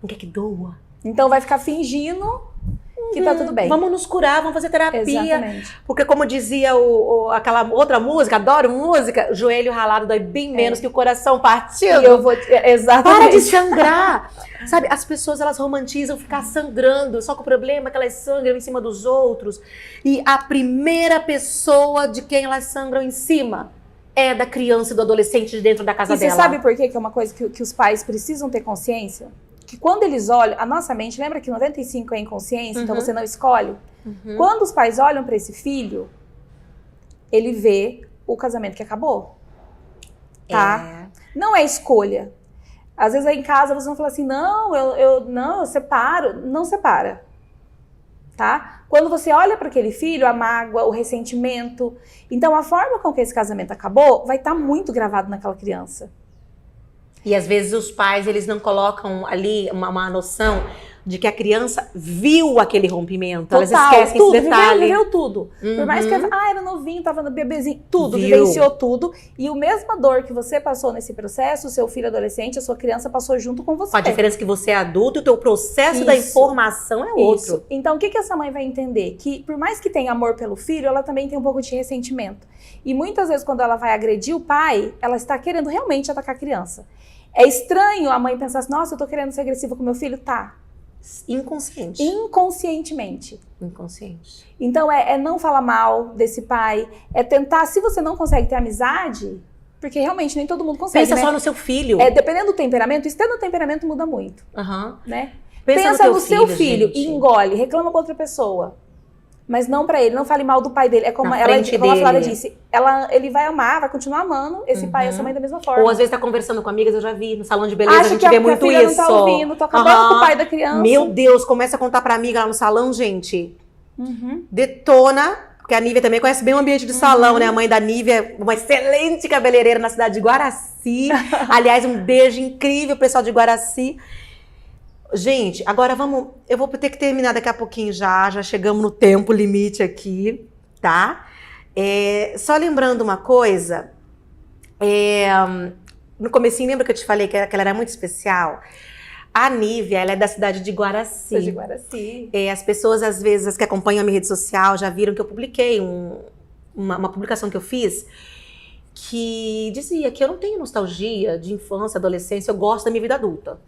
Não quer que doa. Então vai ficar fingindo que tá tudo bem. Vamos nos curar, vamos fazer terapia. Exatamente. Porque como dizia aquela outra música, adoro música, joelho ralado dói bem menos que o coração partido. E eu vou... Exatamente. Para de sangrar. Sabe, as pessoas elas romantizam ficar sangrando, só que o problema é que elas sangram em cima dos outros. E a primeira pessoa de quem elas sangram em cima é da criança e do adolescente dentro da casa dela. E você sabe por quê? Que é uma coisa que os pais precisam ter consciência? Que quando eles olham, a nossa mente, lembra que 95% é inconsciência, então você não escolhe? Quando os pais olham para esse filho, ele vê o casamento que acabou. Tá? Não é escolha. Às vezes aí em casa vocês vão falar assim, não, eu separo. Não separa. tá? Quando você olha para aquele filho, a mágoa, o ressentimento, então a forma com que esse casamento acabou vai estar muito gravado naquela criança. E às vezes os pais, eles não colocam ali uma noção de que a criança viu aquele rompimento. Total, elas esquecem tudo, esse detalhe. viveu tudo. Por mais que era novinho, tava no bebezinho, tudo, Viu. vivenciou tudo. E a mesma dor que você passou nesse processo, o seu filho adolescente, a sua criança passou junto com você. Com a diferença que você é adulto e o teu processo da informação é outro. Isso. Então, o que essa mãe vai entender? Que por mais que tenha amor pelo filho, ela também tem um pouco de ressentimento. E muitas vezes, quando ela vai agredir o pai, ela está querendo realmente atacar a criança. É estranho a mãe pensar assim, nossa, eu tô querendo ser agressiva com meu filho? Tá. Inconsciente. Inconscientemente. Inconsciente. Então, é não falar mal desse pai, é tentar, se você não consegue ter amizade, porque realmente nem todo mundo consegue, Pensa né? só no seu filho. Dependendo do temperamento, estando no temperamento muda muito, né? Pensa no seu filho gente. e engole, reclama com outra pessoa. Mas não pra ele, não fale mal do pai dele. É como, como a Flávia disse, ele vai amar, vai continuar amando esse pai e essa mãe da mesma forma. Ou às vezes tá conversando com amigas, eu já vi, no salão de beleza, Acha a gente que vê muito filha isso. Não tá ouvindo, tô acabando com o pai da criança. Meu Deus, começa a contar pra amiga lá no salão, gente. Detona, porque a Nívia também conhece bem o ambiente de salão, né? A mãe da Nívia, uma excelente cabeleireira na cidade de Guaraci. Aliás, um beijo incrível, pessoal de Guaraci. Gente, agora eu vou ter que terminar daqui a pouquinho já chegamos no tempo limite aqui, tá? Só lembrando uma coisa, no comecinho, lembra que eu te falei que ela era muito especial? A Nívia, ela é da cidade de Guaraci. Sou de Guaraci. As pessoas, às vezes, as que acompanham a minha rede social, já viram que eu publiquei uma publicação que eu fiz, que dizia que eu não tenho nostalgia de infância, adolescência, eu gosto da minha vida adulta.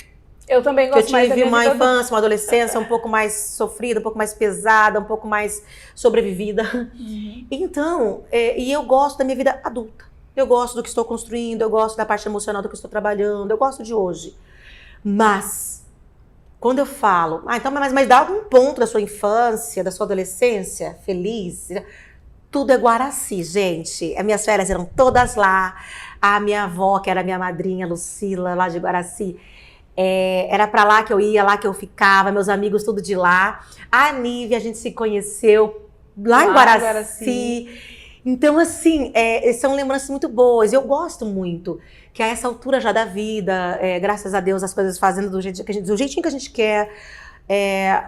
Eu também gosto mais da minha vida uma infância, uma adolescência um pouco mais sofrida, um pouco mais pesada, um pouco mais sobrevivida. Então, e eu gosto da minha vida adulta. Eu gosto do que estou construindo, eu gosto da parte emocional do que estou trabalhando, eu gosto de hoje. Mas, quando eu falo, então, mas dá algum ponto da sua infância, da sua adolescência, feliz, tudo é Guaraci, gente. As minhas férias eram todas lá. A minha avó, que era minha madrinha, Lucila, lá de Guaraci, era pra lá que eu ia, lá que eu ficava, meus amigos tudo de lá. A Nívia, a gente se conheceu lá em Guaraci. Então, assim, são lembranças muito boas. Eu gosto muito que a essa altura já da vida, graças a Deus, as coisas fazendo do jeitinho que a gente quer.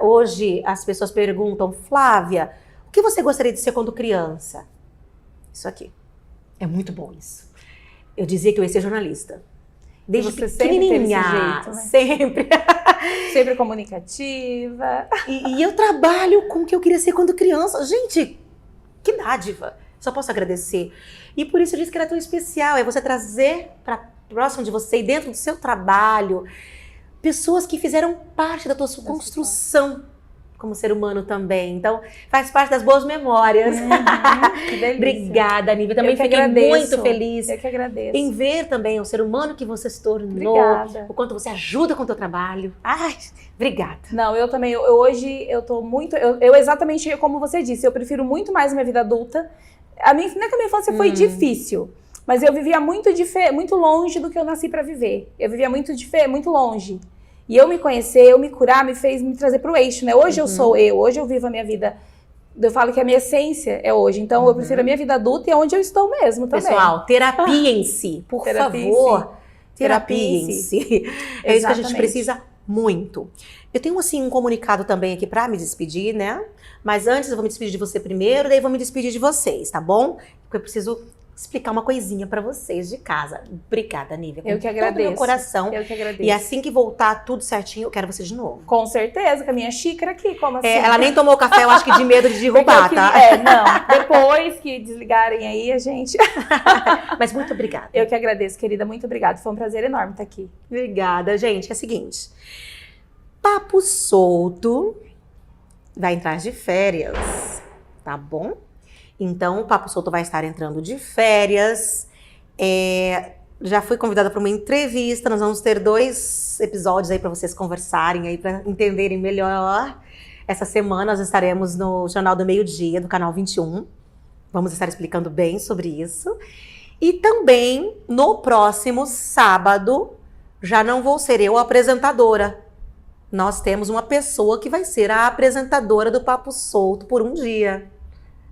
Hoje, as pessoas perguntam, Flávia, o que você gostaria de ser quando criança? Isso aqui. É muito bom isso. Eu dizia que eu ia ser jornalista. Desde você pequenininha, sempre. Sempre comunicativa. E eu trabalho com o que eu queria ser quando criança. Gente, que dádiva. Só posso agradecer. E por isso eu disse que era tão especial. É você trazer para próximo de você e dentro do seu trabalho pessoas que fizeram parte da tua construção como ser humano também. Então, faz parte das boas memórias. Que delícia. Obrigada, Nívia. Também fiquei muito feliz eu que agradeço. em ver também o ser humano que você se tornou. Obrigada. O quanto você ajuda com o teu trabalho. Ai, obrigada. Não, eu também. Hoje eu tô muito... Eu exatamente como você disse, eu prefiro muito mais a minha vida adulta. Não é que a minha infância foi difícil, mas eu vivia muito longe do que eu nasci para viver. Eu vivia muito longe. E eu me conhecer, eu me curar, me fez me trazer pro eixo, né? Hoje eu sou hoje eu vivo a minha vida. Eu falo que a minha essência é hoje. Então eu prefiro a minha vida adulta e é onde eu estou mesmo também. Pessoal, terapiem-se, por favor. Terapiem-se. É isso que a gente precisa muito. Eu tenho, assim, um comunicado também aqui pra me despedir, né? Mas antes eu vou me despedir de você primeiro, daí eu vou me despedir de vocês, tá bom? Porque eu preciso explicar uma coisinha pra vocês de casa. Obrigada, Nívia. Eu que agradeço. Todo meu coração. Eu que agradeço. E assim que voltar tudo certinho, eu quero você de novo. Com certeza, com a minha xícara aqui, como assim? Ela nem tomou café, eu acho que de medo de derrubar, tá? Não. Depois que desligarem aí, a gente... Mas muito obrigada. Eu que agradeço, querida. Muito obrigada. Foi um prazer enorme estar aqui. Obrigada, gente. É o seguinte. Papo Solto vai entrar de férias, tá bom? Então, o Papo Solto vai estar entrando de férias. Já fui convidada para uma entrevista. Nós vamos ter 2 episódios aí para vocês conversarem aí, para entenderem melhor. Essa semana nós estaremos no Jornal do Meio-Dia, do Canal 21. Vamos estar explicando bem sobre isso. E também, no próximo sábado, já não vou ser eu a apresentadora. nós temos uma pessoa que vai ser a apresentadora do Papo Solto por um dia.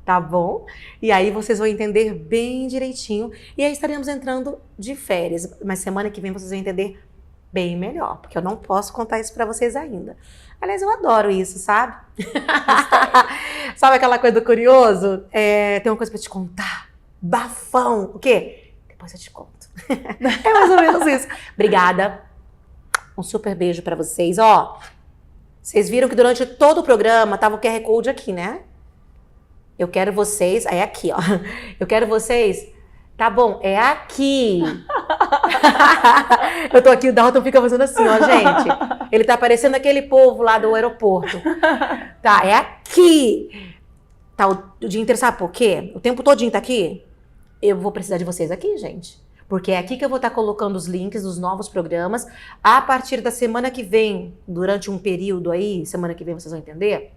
Tá bom? E aí vocês vão entender bem direitinho. E aí estaremos entrando de férias. Mas semana que vem vocês vão entender bem melhor. Porque eu não posso contar isso pra vocês ainda. Aliás, eu adoro isso, sabe? Sabe aquela coisa do curioso? Tem uma coisa pra te contar. Bafão. O quê? Depois eu te conto. É mais ou menos isso. Obrigada. Um super beijo pra vocês. Ó, vocês viram que durante todo o programa tava o QR Code aqui, né? Eu quero vocês... É aqui, ó. Eu quero vocês... Tá bom, é aqui. Eu tô aqui, o Dalton fica fazendo assim, ó, gente. Ele tá parecendo aquele povo lá do aeroporto. Tá, é aqui. Tá, o dia inteiro, sabe por quê? O tempo todinho tá aqui. Eu vou precisar de vocês aqui, gente. Porque é aqui que eu vou estar colocando os links dos novos programas. A partir da semana que vem, durante um período aí, semana que vem vocês vão entender...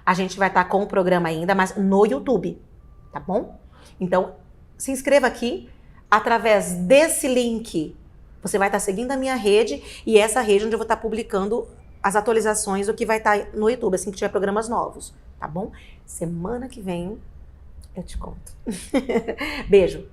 A gente vai estar com o programa ainda, mas no YouTube, tá bom? Então, se inscreva aqui. Através desse link, você vai estar seguindo a minha rede e essa rede onde eu vou estar publicando as atualizações do que vai estar no YouTube, assim que tiver programas novos, tá bom? Semana que vem eu te conto. Beijo.